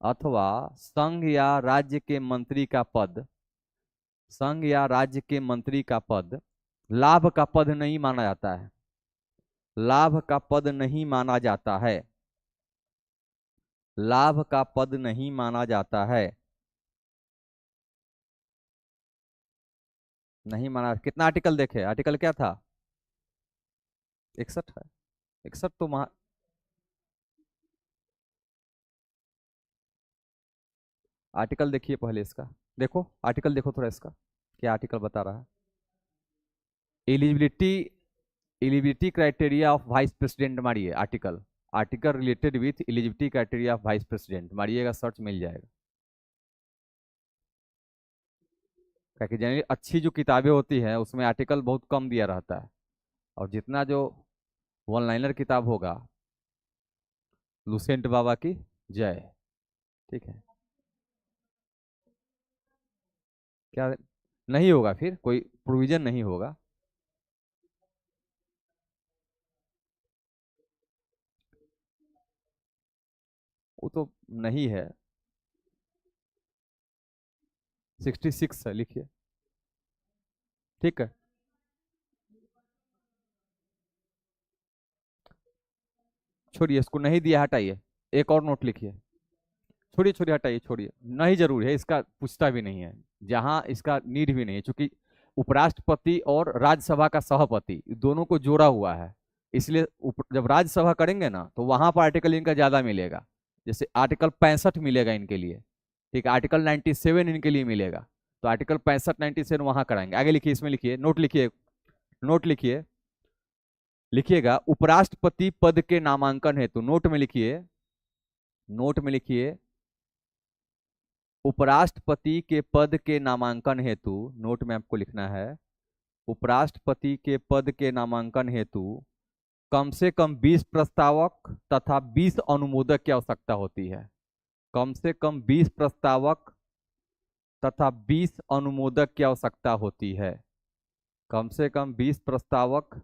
Speaker 1: अथवा संघ या राज्य के मंत्री का पद, संघ या राज्य के मंत्री का पद लाभ का पद नहीं माना जाता है, लाभ का पद नहीं माना जाता है, लाभ का पद नहीं माना जाता है, नहीं माना। कितना आर्टिकल देखे, आर्टिकल क्या था, 61 है, 61 तो आर्टिकल देखिए पहले इसका, देखो आर्टिकल देखो थोड़ा इसका, क्या आर्टिकल बता रहा है। Eligibility, eligibility criteria of vice president मारिए article, article related with eligibility criteria of vice president मारिएगा, सर्च मिल जाएगा। क्योंकि जनरली अच्छी जो किताबें होती हैं उसमें आर्टिकल बहुत कम दिया रहता है, और जितना जो वन लाइनर किताब होगा, लुसेंट बाबा की जय, ठीक है, क्या नहीं होगा, फिर कोई प्रोविजन नहीं होगा। वो तो नहीं है, 66 है, लिखिए, ठीक है। छोड़िए, इसको नहीं दिया, हटाइए, एक और नोट लिखिए, छोड़िए छोड़िए, हटाइए, छोड़िए, नहीं जरूरी है, इसका पूछता भी नहीं है, जहां इसका नीड भी नहीं है, क्योंकि उपराष्ट्रपति और राज्यसभा का सभापति दोनों को जोड़ा हुआ है, इसलिए जब राज्यसभा करेंगे ना तो वहां पर आर्टिकल इनका ज्यादा मिलेगा, जैसे आर्टिकल 65 मिलेगा इनके लिए, ठीक है, आर्टिकल 97 इनके लिए मिलेगा, तो आर्टिकल 65 97 वहां कराएंगे। आगे लिखिए, इसमें लिखिए, नोट लिखिए, नोट लिखिए, लिखिएगा उपराष्ट्रपति पद के नामांकन हेतु, नोट में लिखिए, नोट में लिखिए, उपराष्ट्रपति के पद के नामांकन हेतु, नोट में आपको लिखना है, उपराष्ट्रपति के पद के नामांकन हेतु कम से कम 20 प्रस्तावक तथा 20 अनुमोदक की आवश्यकता होती है, कम से कम 20 प्रस्तावक तथा 20 अनुमोदक की आवश्यकता होती है, कम से कम 20 प्रस्तावक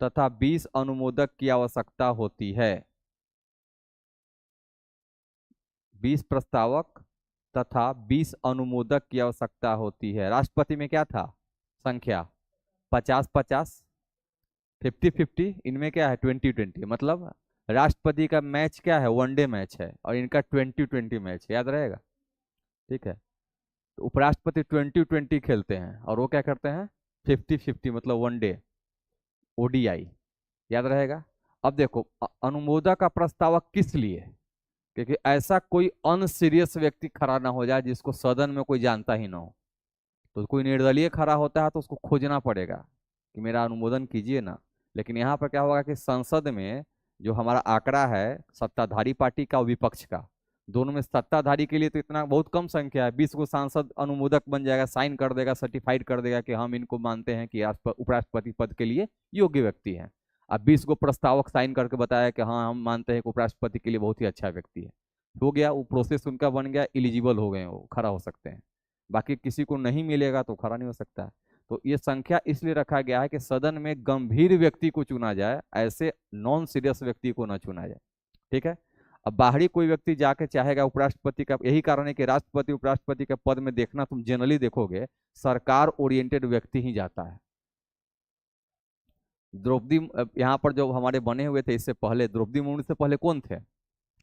Speaker 1: तथा 20 अनुमोदक की आवश्यकता होती है, 20 प्रस्तावक तथा 20 अनुमोदक की आवश्यकता होती है। राष्ट्रपति में क्या था संख्या, 50-50, 50-50, इनमें क्या है 20-20, मतलब राष्ट्रपति का मैच क्या है, वनडे मैच है, और इनका 20-20 मैच, याद रहेगा, ठीक है। तो उपराष्ट्रपति 20-20 खेलते हैं और वो क्या करते हैं 50-50, मतलब वनडे ओडीआई, याद रहेगा। अब देखो अनुमोदक का प्रस्तावक किस लिए, क्योंकि ऐसा कोई अनसीरियस व्यक्ति खड़ा ना हो जाए जिसको सदन में कोई जानता ही ना हो, तो कोई निर्दलीय खड़ा होता है तो उसको खोजना पड़ेगा कि मेरा अनुमोदन कीजिए ना। लेकिन यहाँ पर क्या होगा कि संसद में जो हमारा आंकड़ा है सत्ताधारी पार्टी का और विपक्ष का, दोनों में सत्ताधारी के लिए तो इतना बहुत कम संख्या है, 20 को सांसद अनुमोदक बन जाएगा, साइन कर देगा, सर्टिफाइड कर देगा कि हम इनको मानते हैं कि उपराष्ट्रपति पद के लिए योग्य व्यक्ति हैं। अब 20 गो प्रस्तावक साइन करके बताया कि हाँ हम मानते हैं कि उपराष्ट्रपति के लिए बहुत ही अच्छा व्यक्ति है, हो गया, वो प्रोसेस उनका बन गया, एलिजिबल हो गए, वो खड़ा हो सकते हैं। बाकी किसी को नहीं मिलेगा तो खड़ा नहीं हो सकता है। तो ये संख्या इसलिए रखा गया है कि सदन में गंभीर व्यक्ति को चुना जाए, ऐसे नॉन सीरियस व्यक्ति को ना चुना जाए। ठीक है। अब बाहरी कोई व्यक्ति जाके चाहेगा उपराष्ट्रपति का, यही कारण है कि राष्ट्रपति उपराष्ट्रपति के पद में देखना तुम जनरली देखोगे सरकार ओरिएंटेड व्यक्ति ही जाता है। द्रौपदी यहाँ पर जो हमारे बने हुए थे इससे पहले, द्रौपदी मुर्मू से पहले कौन थे?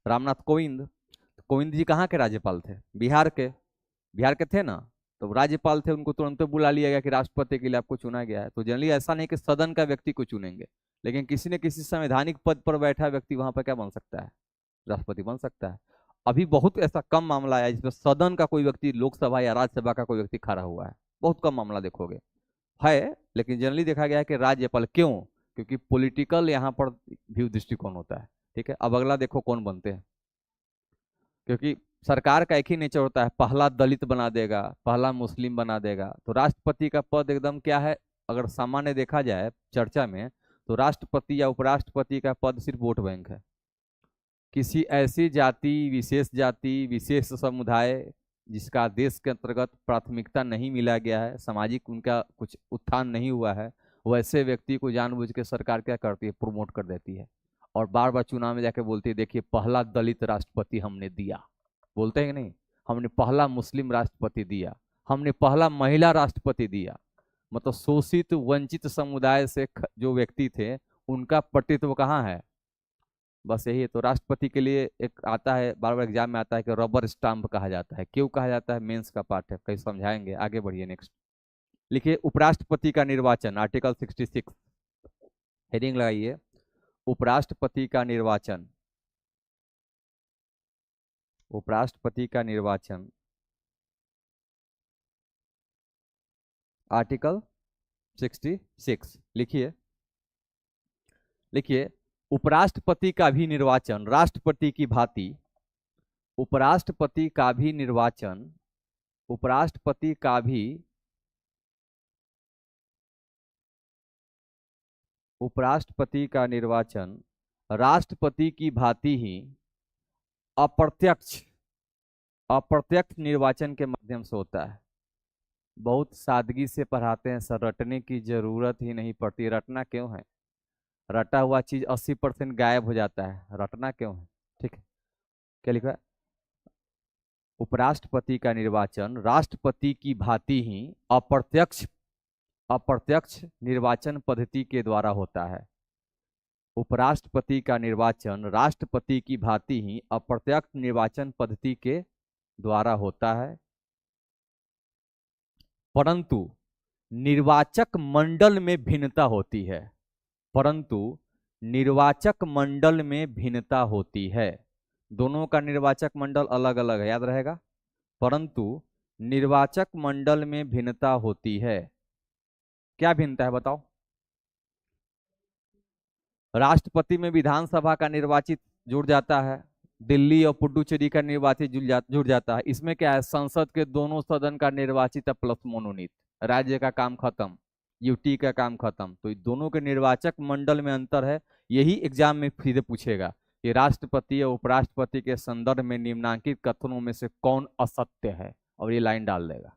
Speaker 1: रामनाथ कोविंद। कोविंद जी कहाँ के राज्यपाल थे? बिहार के। बिहार के थे ना, तो राज्यपाल थे, उनको तुरंत बुला लिया गया कि राष्ट्रपति के लिए आपको चुना गया है। तो जनरली ऐसा नहीं कि सदन का व्यक्ति को चुनेंगे, लेकिन किसी न किसी संवैधानिक पद पर बैठा व्यक्ति वहां पर क्या बन सकता है? राष्ट्रपति बन सकता है। अभी बहुत ऐसा कम मामला है जिसमें सदन का कोई व्यक्ति, लोकसभा या राज्यसभा का कोई व्यक्ति खड़ा हुआ है, बहुत कम मामला देखोगे है। लेकिन जनरली देखा गया है कि राज्यपाल। क्यों? क्योंकि पॉलिटिकल यहाँ पर व्यू दृष्टिकोण होता है। ठीक है। अब अगला देखो कौन बनते हैं, क्योंकि सरकार का एक ही नेचर होता है, पहला दलित बना देगा, पहला मुस्लिम बना देगा। तो राष्ट्रपति का पद एकदम क्या है, अगर सामान्य देखा जाए चर्चा में, तो राष्ट्रपति या उपराष्ट्रपति का पद सिर्फ वोट बैंक है। किसी ऐसी जाति विशेष समुदाय जिसका देश के अंतर्गत प्राथमिकता नहीं मिला गया है, सामाजिक उनका कुछ उत्थान नहीं हुआ है, वैसे व्यक्ति को जानबूझ के सरकार क्या करती है, प्रमोट कर देती है। और बार बार चुनाव में जाके बोलती है देखिए पहला दलित राष्ट्रपति हमने दिया, बोलते हैं कि नहीं, हमने पहला मुस्लिम राष्ट्रपति दिया, हमने पहला महिला राष्ट्रपति दिया। मतलब शोषित वंचित समुदाय से जो व्यक्ति थे उनका प्रतित्व कहाँ है? बस यही है। तो राष्ट्रपति के लिए एक आता है, बार बार एग्जाम में आता है कि रबर स्टाम्प कहा जाता है। क्यों कहा जाता है? मेंस का पार्ट है, कहीं समझाएंगे। आगे बढ़िए नेक्स्ट। लिखिए उपराष्ट्रपति का निर्वाचन, आर्टिकल 66, हेडिंग लगाइए उपराष्ट्रपति का निर्वाचन। उपराष्ट्रपति का निर्वाचन आर्टिकल 66 लिखिए। लिखिए उपराष्ट्रपति का भी निर्वाचन राष्ट्रपति की भांति, उपराष्ट्रपति का भी निर्वाचन, उपराष्ट्रपति का भी, उपराष्ट्रपति का निर्वाचन राष्ट्रपति की भांति ही अप्रत्यक्ष, अप्रत्यक्ष निर्वाचन के माध्यम से होता है। बहुत सादगी से पढ़ाते हैं सर, रटने की जरूरत ही नहीं पड़ती। रटना क्यों है? रटा हुआ चीज 80% गायब हो जाता है, रटना क्यों है? ठीक है। क्या लिखा है? उपराष्ट्रपति का निर्वाचन राष्ट्रपति की भांति ही अप्रत्यक्ष, अप्रत्यक्ष निर्वाचन पद्धति के द्वारा होता है। उपराष्ट्रपति का निर्वाचन राष्ट्रपति की भांति ही अप्रत्यक्ष निर्वाचन पद्धति के द्वारा होता है, परंतु निर्वाचक मंडल में भिन्नता होती है। परंतु निर्वाचक मंडल में भिन्नता होती है। दोनों का निर्वाचक मंडल अलग अलग है, याद रहेगा। परंतु निर्वाचक मंडल में भिन्नता होती है। क्या भिन्नता है बताओ? राष्ट्रपति में विधानसभा का निर्वाचित जुड़ जाता है, दिल्ली और पुडुचेरी का निर्वाचित जुड़ जाता है। इसमें क्या है, संसद के दोनों सदन का निर्वाचित प्लस मनोनीत, राज्य का काम खत्म, यूटी का काम खत्म। तो दोनों के निर्वाचक मंडल में अंतर है। यही एग्जाम में सीधे पूछेगा कि राष्ट्रपति और उपराष्ट्रपति के संदर्भ में निम्नांकित कथनों में से कौन असत्य है, और ये लाइन डाल देगा।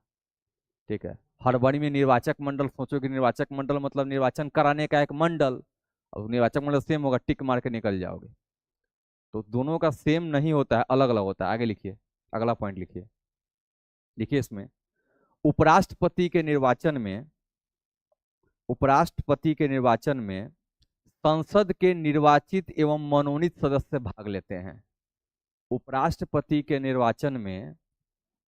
Speaker 1: ठीक है। हड़बड़ी में निर्वाचक मंडल सोचो कि निर्वाचक मंडल मतलब निर्वाचन कराने का एक मंडल, और निर्वाचक मंडल सेम होगा, टिक मार के निकल जाओगे। तो दोनों का सेम नहीं होता है, अलग अलग होता है। आगे लिखिए, अगला पॉइंट लिखिए। देखिए इसमें उपराष्ट्रपति के निर्वाचन में, उपराष्ट्रपति के निर्वाचन में संसद के निर्वाचित एवं मनोनीत सदस्य भाग लेते हैं। उपराष्ट्रपति के निर्वाचन में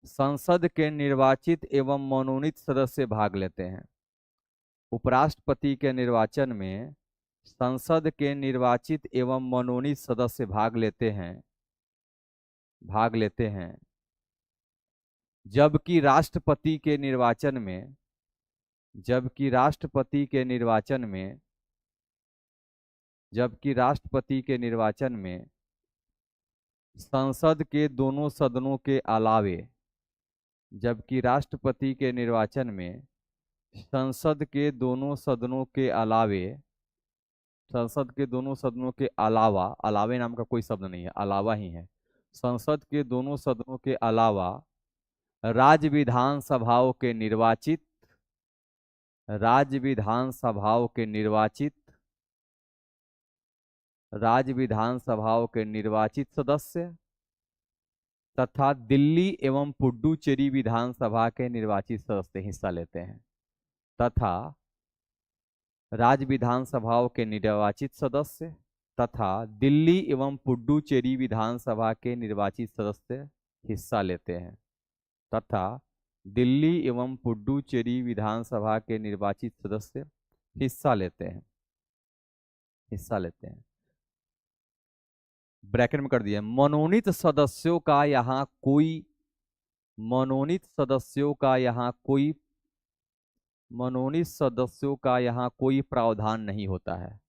Speaker 1: संसद के निर्वाचित एवं मनोनीत सदस्य भाग लेते हैं। उपराष्ट्रपति के निर्वाचन में संसद के निर्वाचित एवं मनोनीत सदस्य भाग लेते हैं, भाग लेते हैं। जबकि राष्ट्रपति के निर्वाचन में, जबकि राष्ट्रपति के निर्वाचन में, जबकि राष्ट्रपति के निर्वाचन में संसद के दोनों सदनों के अलावे, जबकि राष्ट्रपति के निर्वाचन में संसद के दोनों सदनों के अलावे संसद के दोनों सदनों के अलावा, अलावे नाम का कोई शब्द नहीं है, अलावा ही है। संसद के दोनों सदनों के अलावा राज्य विधानसभाओं के निर्वाचित, राज्य विधानसभाओं के निर्वाचित, राज्य विधानसभाओं के निर्वाचित सदस्य तथा दिल्ली एवं पुडुचेरी विधानसभा के निर्वाचित सदस्य हिस्सा लेते हैं। तथा राज्य विधानसभाओं के निर्वाचित सदस्य तथा दिल्ली एवं पुडुचेरी विधानसभा के निर्वाचित सदस्य हिस्सा लेते हैं। तथा दिल्ली एवं पुडुचेरी विधानसभा के निर्वाचित सदस्य हिस्सा लेते हैं, हिस्सा लेते हैं। ब्रैकेट में कर दिया, मनोनीत सदस्यों का यहाँ कोई, मनोनीत सदस्यों का यहाँ कोई, मनोनीत सदस्यों का यहाँ कोई प्रावधान नहीं होता है।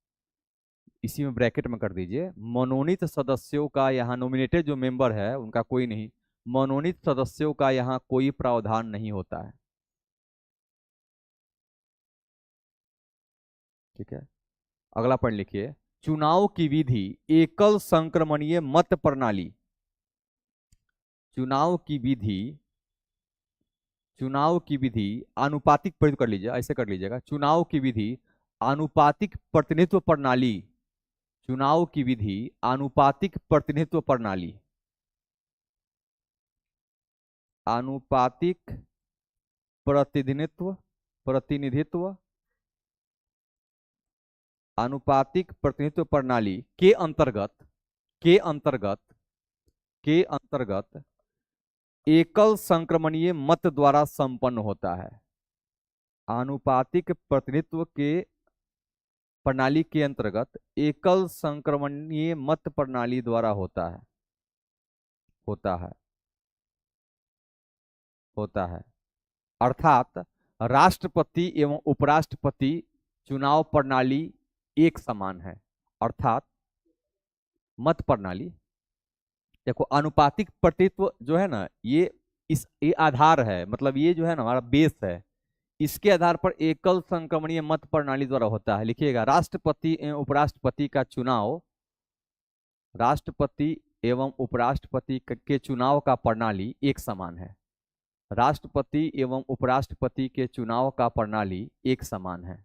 Speaker 1: इसी में ब्रैकेट में कर दीजिए, मनोनीत सदस्यों का यहाँ, नॉमिनेटेड जो मेंबर है उनका कोई नहीं, मनोनीत सदस्यों का यहाँ कोई प्रावधान नहीं होता है। ठीक है, अगला पढ़ लिखिए, चुनाव की विधि एकल संक्रमणीय मत प्रणाली, चुनाव की विधि, चुनाव की विधि आनुपातिक प्रयुक्त कर लीजिए, ऐसे कर लीजिएगा, चुनाव की विधि आनुपातिक प्रतिनिधित्व प्रणाली, चुनाव की विधि आनुपातिक प्रतिनिधित्व प्रणाली, आनुपातिक प्रतिनिधित्व, प्रतिनिधित्व, आनुपातिक प्रतिनिधित्व प्रणाली के अंतर्गत, के अंतर्गत, के अंतर्गत एकल संक्रमणीय मत द्वारा संपन्न होता है। आनुपातिक प्रतिनिधित्व के प्रणाली के अंतर्गत एकल संक्रमणीय मत प्रणाली द्वारा होता है, होता है, होता है। अर्थात राष्ट्रपति एवं उपराष्ट्रपति चुनाव प्रणाली एक समान है। अर्थात मत प्रणाली, देखो अनुपातिक प्रतिनिधित्व जो है ना, ये आधार है, मतलब ये जो है ना हमारा बेस है, इसके आधार पर एकल संक्रमणीय मत प्रणाली द्वारा होता है। लिखिएगा, राष्ट्रपति एवं उपराष्ट्रपति का चुनाव, राष्ट्रपति एवं उपराष्ट्रपति के चुनाव का प्रणाली एक समान है। राष्ट्रपति एवं उपराष्ट्रपति के चुनाव का प्रणाली एक समान है।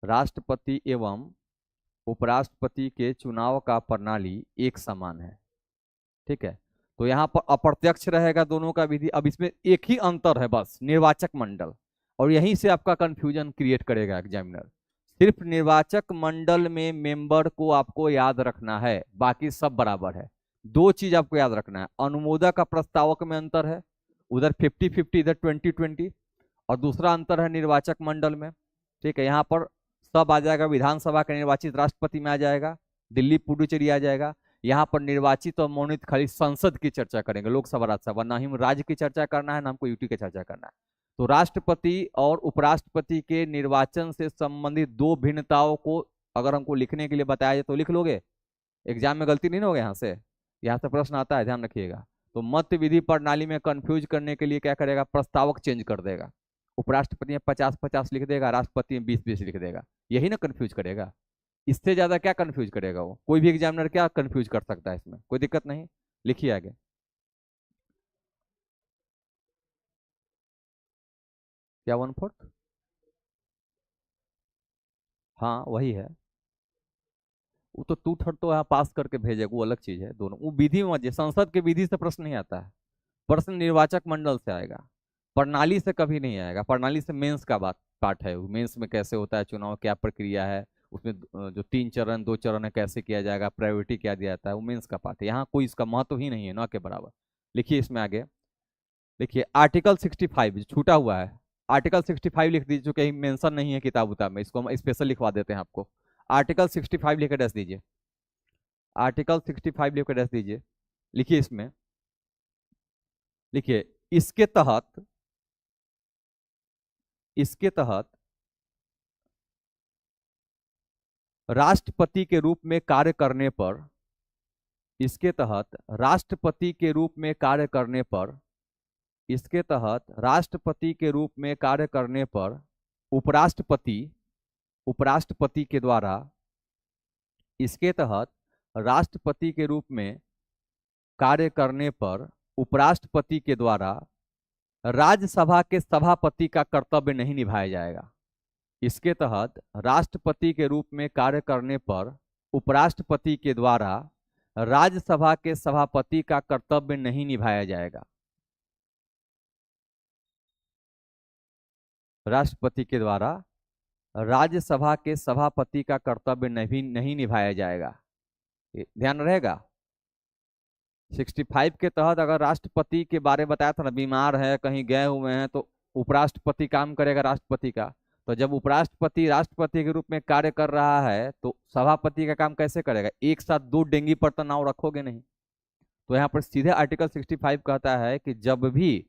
Speaker 1: राष्ट्रपति एवं उपराष्ट्रपति के चुनाव का प्रणाली एक समान है। ठीक है, तो यहाँ पर अप्रत्यक्ष रहेगा दोनों का विधि। अब इसमें एक ही अंतर है बस, निर्वाचक मंडल, और यहीं से आपका कंफ्यूजन क्रिएट करेगा एग्जामिनर। सिर्फ निर्वाचक मंडल में मेंबर को आपको याद रखना है, बाकी सब बराबर है। दो चीज आपको याद रखना है, अनुमोदक का प्रस्तावक में अंतर है, उधर 50-50 इधर 20-20, और दूसरा अंतर है निर्वाचक मंडल में। ठीक है, यहाँ पर सब आ जाएगा, विधानसभा का निर्वाचित राष्ट्रपति में आ जाएगा, दिल्ली पुडुचेरी आ जाएगा। यहाँ पर निर्वाचित और मनोनीत खाली संसद की चर्चा करेंगे, लोकसभा राज्यसभा, ना ही राज्य की चर्चा करना है ना हमको यूटी की चर्चा करना है। तो राष्ट्रपति और उपराष्ट्रपति के निर्वाचन से संबंधित दो भिन्नताओं को अगर हमको लिखने के लिए बताया जाए तो लिख लोगे, एग्जाम में गलती नहीं होगा। यहाँ से प्रश्न आता है, ध्यान रखिएगा। तो मत विधि प्रणाली में कंफ्यूज करने के लिए क्या करेगा, प्रस्तावक चेंज कर देगा, उपराष्ट्रपति में 50-50 लिख देगा, राष्ट्रपति में 20-20 लिख देगा, यही ना कंफ्यूज करेगा। इससे ज्यादा क्या कंफ्यूज करेगा वो, कोई भी एग्जामिनर क्या कंफ्यूज कर सकता है, इसमें कोई दिक्कत नहीं। लिखिए आगे, क्या 1/4, हाँ वही है। वो तो 2/3 तो यहाँ पास करके भेजेगा, वो अलग चीज है। दोनों वो विधि में मत, संसद के विधि से प्रश्न नहीं आता है, प्रश्न निर्वाचक मंडल से आएगा, प्रणाली से कभी नहीं आएगा। प्रणाली से मेंस का बात पार्ट है, मेंस में कैसे होता है चुनाव, क्या प्रक्रिया है, उसमें जो 3 चरण 2 चरण है कैसे किया जाएगा, प्रायोरिटी क्या दिया जाता है, वो मेंस का पार्ट है। यहाँ कोई इसका महत्व ही नहीं है, ना के बराबर। लिखिए इसमें आगे, लिखिए आर्टिकल 65 छूटा हुआ है, आर्टिकल 65 लिख दीजिए, जो कहीं मेंशन नहीं है किताब उताब में, इसको हम स्पेशल लिखवा देते हैं आपको। आर्टिकल 65 लिखकर डैश दीजिए, आर्टिकल 65 लिखकर डैश दीजिए। लिखिए इसमें, लिखिए इसके तहत, इसके तहत राष्ट्रपति के रूप में कार्य करने पर, इसके तहत राष्ट्रपति के रूप में कार्य करने पर, इसके तहत राष्ट्रपति के रूप में कार्य करने पर उपराष्ट्रपति, उपराष्ट्रपति के द्वारा इसके तहत राष्ट्रपति के रूप में कार्य करने पर उपराष्ट्रपति के द्वारा राज्यसभा के सभापति का कर्तव्य नहीं निभाया जाएगा। इसके तहत राष्ट्रपति के रूप में कार्य करने पर उपराष्ट्रपति के द्वारा राज्यसभा के सभापति का कर्तव्य नहीं निभाया जाएगा। राष्ट्रपति के द्वारा राज्यसभा के सभापति का कर्तव्य नहीं निभाया जाएगा। ध्यान रहेगा। 65 के तहत अगर राष्ट्रपति के बारे में बताया था ना, बीमार है, कहीं गए हुए हैं, तो उपराष्ट्रपति काम करेगा राष्ट्रपति का। तो जब उपराष्ट्रपति राष्ट्रपति के रूप में कार्य कर रहा है तो सभापति का काम कैसे करेगा? एक साथ दो डेंगी पर तो नाव रखोगे नहीं। तो यहाँ पर सीधे आर्टिकल 65 कहता है कि जब भी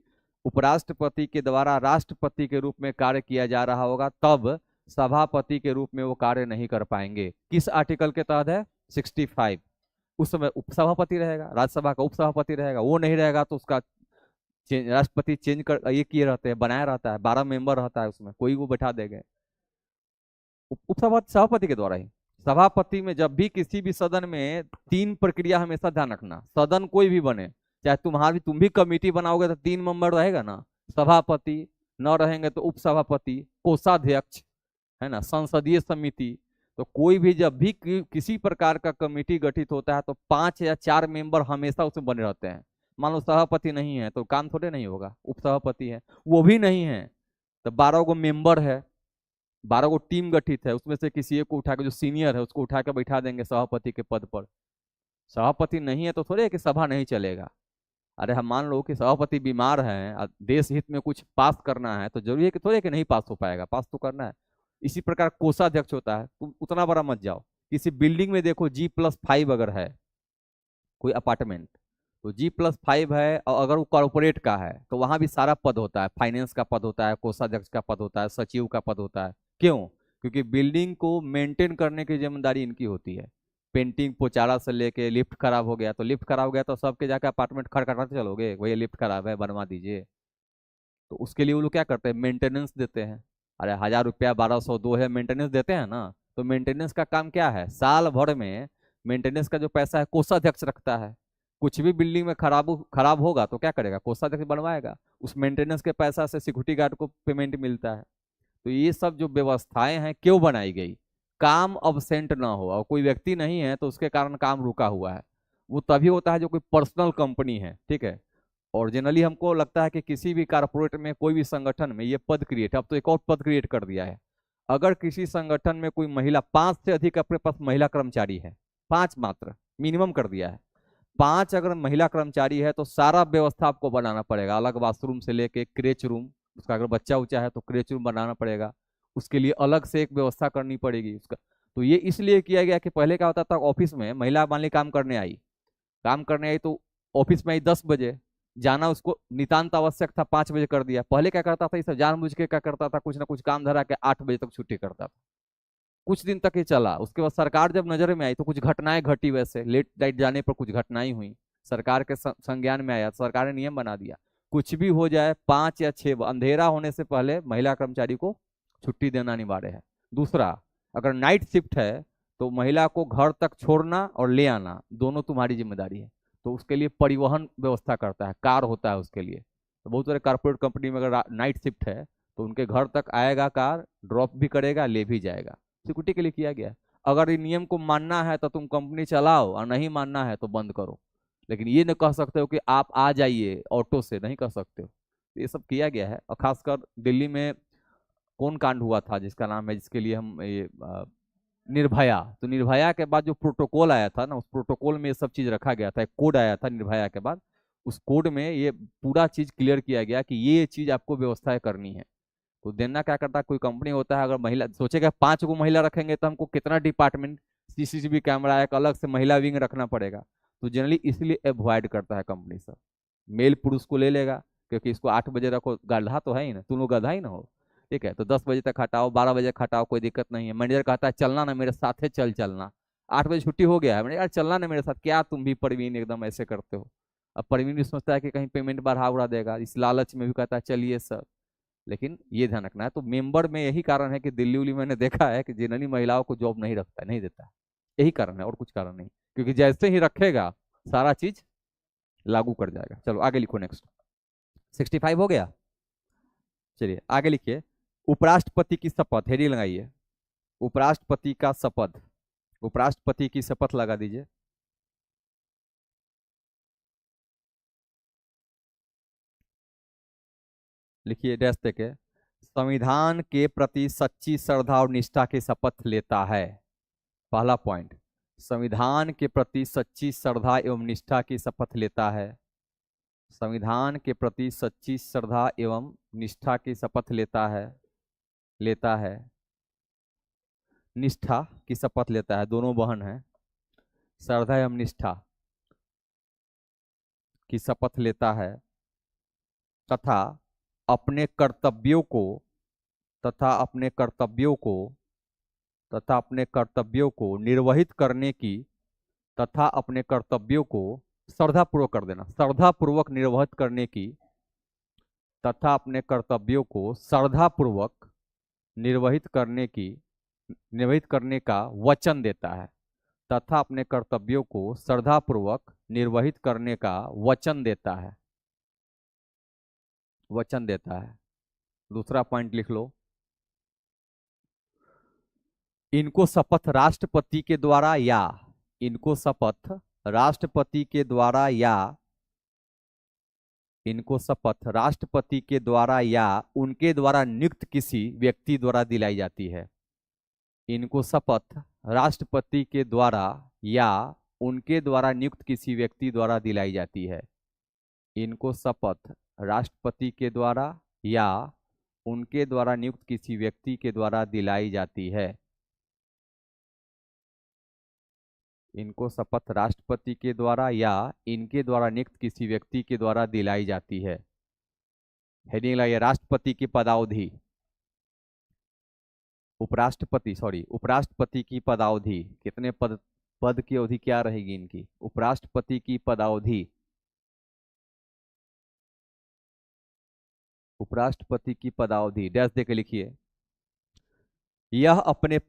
Speaker 1: उपराष्ट्रपति के द्वारा राष्ट्रपति के रूप में कार्य किया जा रहा होगा तब सभापति के रूप में वो कार्य नहीं कर पाएंगे। किस आर्टिकल के तहत है? 65। उस समय उपसभापति रहेगा, राज्यसभा का उपसभापति रहेगा। वो नहीं रहेगा तो उसका राष्ट्रपति चेंज कर ये किए रहते हैं, बनाया रहता है, 12 मेंबर रहता है, उसमें कोई वो बैठा देंगे। उपसभापति सभापति के द्वारा ही। सभापति में जब भी किसी भी सदन में 3 प्रक्रिया हमेशा ध्यान रखना, सदन कोई भी बने, चाहे तुम भी कमेटी बनाओगे तो 3 मेंबर रहेगा ना, सभापति न रहेंगे तो उपसभापति, कोषाध्यक्ष, है ना, संसदीय समिति। तो कोई भी जब भी किसी प्रकार का कमेटी गठित होता है तो 5 या 4 मेंबर हमेशा उसमें बने रहते हैं। मान लो सभापति नहीं है तो काम थोड़े नहीं होगा, उपसभापति है, वो भी नहीं है तो 12 गो मेंबर है, 12 गो टीम गठित है, उसमें से किसी एक को उठा के, जो सीनियर है उसको उठा के बैठा देंगे सभापति के पद पर। सभापति नहीं है तो थोड़े कि सभा नहीं चलेगा। अरे हम मान लो कि सभापति बीमार है, देश हित में कुछ पास करना है तो जरूरी है कि थोड़े कि नहीं पास हो पाएगा, पास तो करना है। इसी प्रकार कोषाध्यक्ष होता है, तुम उतना बड़ा मत जाओ। किसी बिल्डिंग में देखो G+5 अगर है कोई अपार्टमेंट, तो G+5 है, और अगर वो कॉर्पोरेट का है तो वहां भी सारा पद होता है, फाइनेंस का पद होता है, कोषाध्यक्ष का पद होता है, सचिव का पद होता है। क्यों? क्योंकि बिल्डिंग को मेंटेन करने की जिम्मेदारी इनकी होती है। पेंटिंग पोचाड़ा से लेके लिफ्ट खराब हो गया तो सबके जाकर अपार्टमेंट खड़खड़ाते चलोगे, भैया लिफ्ट खराब है बनवा दीजिए। तो उसके लिए वो लोग क्या करते हैं? मेंटेनेंस देते हैं। अरे 1000 रुपया 1200 दो है, मेंटेनेंस देते हैं ना। तो मेंटेनेंस का काम क्या है? साल भर में मेंटेनेंस का जो पैसा है कोषाध्यक्ष रखता है। कुछ भी बिल्डिंग में खराब होगा तो क्या करेगा? कोषाध्यक्ष बनवाएगा। उस मेंटेनेंस के पैसा से सिक्योरिटी गार्ड को पेमेंट मिलता है। तो ये सब जो व्यवस्थाएं हैं क्यों बनाई गई? काम अब्सेंट ना हो, और कोई व्यक्ति नहीं है तो उसके कारण काम रुका हुआ है। वो तभी होता है जो कोई पर्सनल कंपनी है, ठीक है। ओरिजिनली हमको लगता है कि किसी भी कारपोरेट में, कोई भी संगठन में ये पद क्रिएट, अब तो एक और पद क्रिएट कर दिया है। अगर किसी संगठन में कोई महिला, 5 से अधिक अपने पास महिला कर्मचारी है, 5 मात्र मिनिमम कर दिया है, 5 अगर महिला कर्मचारी है तो सारा व्यवस्था आपको बनाना पड़ेगा, अलग वॉशरूम से लेके क्रेच रूम, उसका अगर बच्चा उच्चा है तो क्रेच रूम बनाना पड़ेगा, उसके लिए अलग से एक व्यवस्था करनी पड़ेगी उसका। तो ये इसलिए किया गया कि पहले क्या होता था, ऑफिस में महिला मान ली काम करने आई तो ऑफिस में आई 10 बजे, जाना उसको नितांत आवश्यक था 5 बजे कर दिया। पहले क्या करता था, ये सब जानबूझ के क्या करता था, कुछ ना कुछ काम धरा के 8 बजे तक छुट्टी करता था। कुछ दिन तक ये चला। उसके बाद सरकार जब नजर में आई तो कुछ घटनाएं घटी, वैसे लेट नाइट जाने पर कुछ घटनाएं हुई, सरकार के संज्ञान में आया, सरकार ने नियम बना दिया, कुछ भी हो जाए 5 या 6 अंधेरा होने से पहले महिला कर्मचारी को छुट्टी देना अनिवार्य है। दूसरा, अगर नाइट शिफ्ट है तो महिला को घर तक छोड़ना और ले आना दोनों तुम्हारी जिम्मेदारी है। तो उसके लिए परिवहन व्यवस्था करता है, कार होता है उसके लिए। तो बहुत सारे कारपोरेट कंपनी में अगर नाइट शिफ्ट है तो उनके घर तक आएगा कार, ड्रॉप भी करेगा, ले भी जाएगा, सिक्योरिटी के लिए किया गया है। अगर ये नियम को मानना है तो तुम कंपनी चलाओ, और नहीं मानना है तो बंद करो। लेकिन ये नहीं कह सकते हो कि आप आ जाइए ऑटो से, नहीं कह सकते हो। तो ये सब किया गया है। और खासकर दिल्ली में कौन कांड हुआ था जिसका नाम है, जिसके लिए हम ये निर्भया, तो निर्भया के बाद जो प्रोटोकॉल आया था ना, उस प्रोटोकॉल में ये सब चीज रखा गया था, एक कोड आया था निर्भया के बाद, उस कोड में ये पूरा चीज क्लियर किया गया कि ये चीज आपको व्यवस्था करनी है। तो देना क्या करता है, कोई कंपनी होता है, अगर महिला सोचेगा 5 गो महिला रखेंगे तो हमको कितना डिपार्टमेंट, सीसीटीवी कैमरा, एक अलग से महिला विंग रखना पड़ेगा। तो जनरली इसलिए अवॉइड करता है कंपनी सब, मेल पुरुष को ले लेगा, क्योंकि इसको 8 बजे रखो, गधा तो है ही ना, तुम लोग गधा ही ना हो, ठीक है। तो 10 बजे तक हटाओ, 12 बजे हटाओ, कोई दिक्कत नहीं है। मैनेजर कहता है चलना ना मेरे साथ है, चलना, 8 बजे छुट्टी हो गया है, मैंने यार चलना ना मेरे साथ, क्या तुम भी परवीन एकदम ऐसे करते हो। अब परवीन भी सोचता है कि कहीं पेमेंट बढ़ा उड़ा देगा, इस लालच में भी कहता है चलिए सर। लेकिन ये ध्यान रखना है। तो मेंबर में यही कारण है कि दिल्ली उल्ली मैंने देखा है कि जनरली महिलाओं को जॉब नहीं रखता है, नहीं देता है। यही कारण है और कुछ कारण नहीं, क्योंकि जैसे ही रखेगा सारा चीज लागू कर जाएगा। चलो आगे लिखो नेक्स्ट। 65 हो गया। चलिए आगे लिखिए। उपराष्ट्रपति की शपथ, हेडिंग लगाइए। उपराष्ट्रपति का शपथ, उपराष्ट्रपति की शपथ लगा दीजिए। लिखिए डैश देके, संविधान के प्रति सच्ची श्रद्धा और निष्ठा की शपथ लेता है। पहला पॉइंट, संविधान के प्रति सच्ची श्रद्धा एवं निष्ठा की शपथ लेता है। संविधान के प्रति सच्ची श्रद्धा एवं निष्ठा की शपथ लेता है, लेता है। निष्ठा की शपथ लेता है, दोनों बहन हैं। श्रद्धा एवं निष्ठा की शपथ लेता है तथा अपने कर्तव्यों को तथा अपने कर्तव्यों को तथा अपने कर्तव्यों को निर्वहित करने की तथा अपने कर्तव्यों को श्रद्धापूर्वक कर देना, श्रद्धापूर्वक निर्वहित करने की तथा अपने कर्तव्यों को श्रद्धापूर्वक निर्वहित करने की निर्वहित करने का वचन देता है, तथा अपने कर्तव्यों को श्रद्धापूर्वक निर्वहित करने का वचन देता है, वचन देता है। दूसरा पॉइंट लिख लो। इनको शपथ राष्ट्रपति के द्वारा या इनको शपथ राष्ट्रपति के द्वारा या इनको शपथ राष्ट्रपति के द्वारा या उनके द्वारा नियुक्त किसी व्यक्ति द्वारा दिलाई जाती है। इनको शपथ राष्ट्रपति के द्वारा या उनके द्वारा नियुक्त किसी व्यक्ति द्वारा दिलाई जाती है। इनको शपथ राष्ट्रपति के द्वारा या उनके द्वारा नियुक्त किसी व्यक्ति के द्वारा दिलाई जाती है। इनको शपथ राष्ट्रपति के द्वारा या इनके द्वारा नियुक्त किसी व्यक्ति के द्वारा दिलाई जाती है। हेडिंग लगाइए, राष्ट्रपति की पदावधि, उपराष्ट्रपति की पदावधि, कितने पद की अवधि क्या रहेगी इनकी? उपराष्ट्रपति की पदावधि, उपराष्ट्रपति की पदावधि डैश देके लिखिए। यह अपने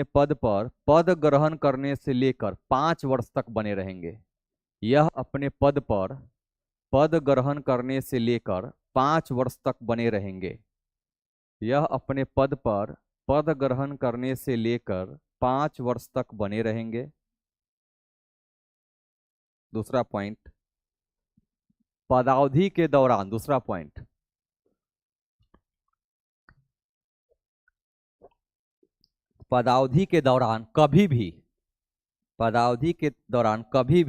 Speaker 1: पद पर पद ग्रहण करने से लेकर 5 वर्ष तक बने रहेंगे। यह अपने पद पर पद ग्रहण करने से लेकर 5 वर्ष तक बने रहेंगे। यह अपने पद पर पद ग्रहण करने से लेकर 5 वर्ष तक बने रहेंगे। दूसरा पॉइंट, पदावधि के दौरान, दूसरा पॉइंट, पदावधि के दौरान कभी भी, पदावधि के दौरान कभी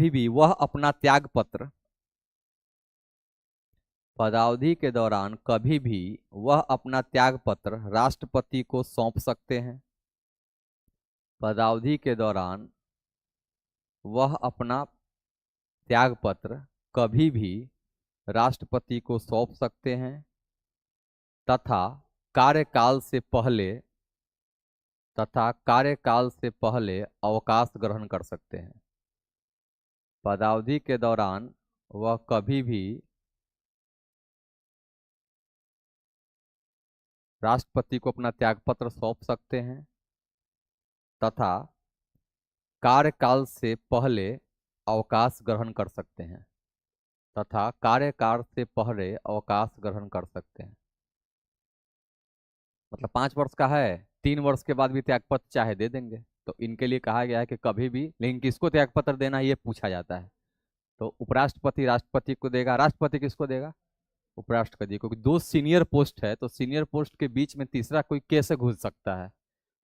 Speaker 1: भी वह अपना त्याग पत्र, पदावधि के दौरान कभी भी वह अपना त्याग पत्र राष्ट्रपति को सौंप सकते हैं। पदावधि के दौरान वह अपना त्याग पत्र कभी भी राष्ट्रपति को सौंप सकते हैं तथा कार्यकाल से पहले अवकाश ग्रहण कर सकते हैं। पदावधि के दौरान वह कभी भी राष्ट्रपति को अपना त्यागपत्र सौंप सकते हैं तथा कार्यकाल से पहले अवकाश ग्रहण कर सकते हैं, तथा कार्यकाल से पहले अवकाश ग्रहण कर सकते हैं। मतलब 5 वर्ष का है, 3 वर्ष के बाद भी त्यागपत्र चाहे दे देंगे। तो इनके लिए कहा गया है कि कभी भी, लेकिन किसको त्यागपत्र देना है ये पूछा जाता है। तो उपराष्ट्रपति राष्ट्रपति को देगा, राष्ट्रपति किसको देगा? उपराष्ट्रपति, क्योंकि 2 सीनियर पोस्ट है तो सीनियर पोस्ट के बीच में तीसरा कोई कैसे घुस सकता है?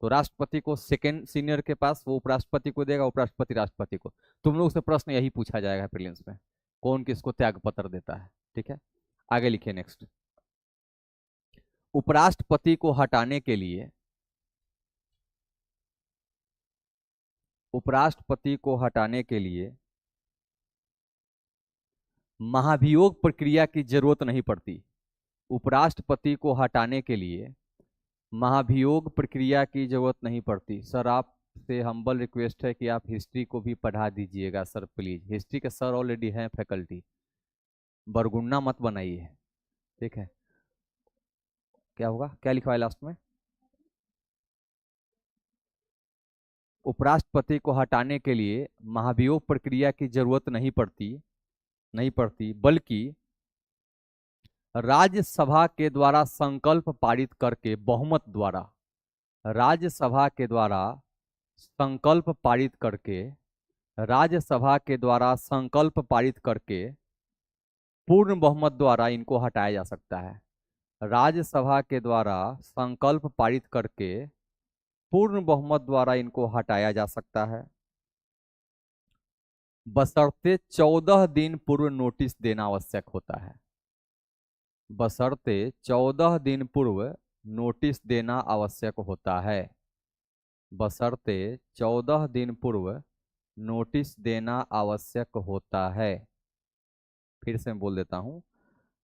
Speaker 1: तो राष्ट्रपति को सेकंड सीनियर के पास, वो उपराष्ट्रपति को देगा, उपराष्ट्रपति राष्ट्रपति को। तुम लोग से प्रश्न यही पूछा जाएगा प्रीलिम्स में, कौन किसको त्याग पत्र देता है। ठीक है, आगे लिखिए नेक्स्ट। उपराष्ट्रपति को हटाने के लिए, उपराष्ट्रपति को हटाने के लिए महाभियोग प्रक्रिया की जरूरत नहीं पड़ती। उपराष्ट्रपति को हटाने के लिए महाभियोग प्रक्रिया की जरूरत नहीं पड़ती। सर आपसे हम्बल रिक्वेस्ट है कि आप हिस्ट्री को भी पढ़ा दीजिएगा सर प्लीज। हिस्ट्री के सर ऑलरेडी हैं फैकल्टी, बरगुन्ना मत बनाइए। ठीक है, क्या होगा, क्या लिखा है लास्ट में? उपराष्ट्रपति को हटाने के लिए महाभियोग प्रक्रिया की जरूरत नहीं पड़ती, बल्कि राज्यसभा के द्वारा संकल्प पारित करके बहुमत द्वारा, राज्यसभा के द्वारा संकल्प पारित करके, राज्यसभा के द्वारा संकल्प पारित करके पूर्ण बहुमत द्वारा इनको हटाया जा सकता है। राज्यसभा के द्वारा संकल्प पारित करके पूर्ण बहुमत द्वारा इनको हटाया जा सकता है, बशर्ते 14 दिन पूर्व नोटिस देना आवश्यक होता है। बशर्ते 14 दिन पूर्व नोटिस देना आवश्यक होता है। बशर्ते 14 दिन पूर्व नोटिस देना आवश्यक होता है। फिर से मैं बोल देता हूं,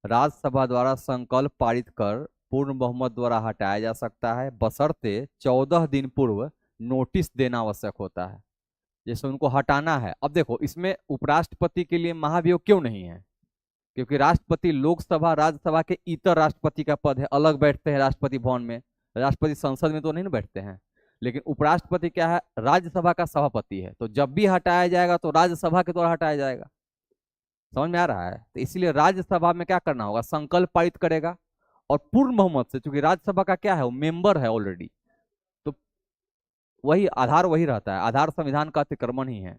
Speaker 1: राज्यसभा द्वारा संकल्प पारित कर पूर्ण बहुमत द्वारा हटाया जा सकता है, बशर्ते 14 दिन पूर्व नोटिस देना आवश्यक होता है। जैसे उनको हटाना है, अब देखो इसमें उपराष्ट्रपति के लिए महाभियोग क्यों नहीं है, क्योंकि राष्ट्रपति लोकसभा राज्यसभा के इतर राष्ट्रपति का पद है, अलग बैठते हैं राष्ट्रपति भवन में, राष्ट्रपति संसद में तो नहीं ना बैठते हैं। लेकिन उपराष्ट्रपति क्या है, राज्यसभा का सभापति है, तो जब भी हटाया जाएगा तो राज्यसभा के द्वारा हटाया जाएगा। समझ में आ रहा है? तो इसीलिए राज्यसभा में क्या करना होगा, संकल्प पारित करेगा और पूर्ण बहुमत से, क्योंकि राज्यसभा का क्या है, वो मेंबर है ऑलरेडी, तो वही आधार वही रहता है, आधार संविधान का अतिक्रमण ही है।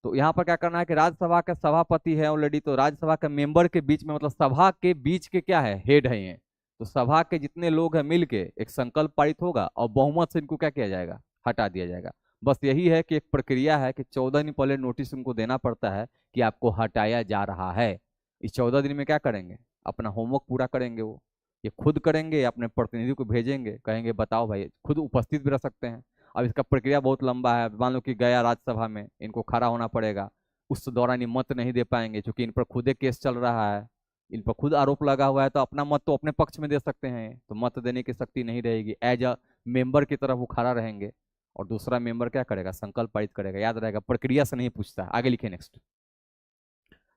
Speaker 1: तो यहाँ पर क्या करना है कि राज्यसभा का सभापति है ऑलरेडी, तो राज्यसभा के मेंबर के बीच में, मतलब सभा के बीच के क्या है, हेड है ये, तो सभा के जितने लोग हैं मिलके एक संकल्प पारित होगा और बहुमत से इनको क्या किया जाएगा, हटा दिया जाएगा। बस यही है कि एक प्रक्रिया है कि 14 दिन पहले नोटिस उनको देना पड़ता है कि आपको हटाया जा रहा है। इस 14 दिन में क्या करेंगे, अपना होमवर्क पूरा करेंगे, वो ये खुद करेंगे, अपने प्रतिनिधि को भेजेंगे, कहेंगे बताओ भाई, खुद उपस्थित भी रह सकते हैं। अब इसका प्रक्रिया बहुत लंबा है, मान लो कि गया राज्यसभा में, इनको खड़ा होना पड़ेगा, उस दौरान ये मत नहीं दे पाएंगे क्योंकि इन पर खुद केस चल रहा है, इन पर खुद आरोप लगा हुआ है, तो अपना मत तो अपने पक्ष में दे सकते हैं, तो मत देने की शक्ति नहीं रहेगी, एज अ मेंबर की तरफ वो खड़ा रहेंगे, और दूसरा मेंबर क्या करेगा, संकल्प पारित करेगा। याद रहेगा, प्रक्रिया से नहीं पूछता। आगे लिखिए, नेक्स्ट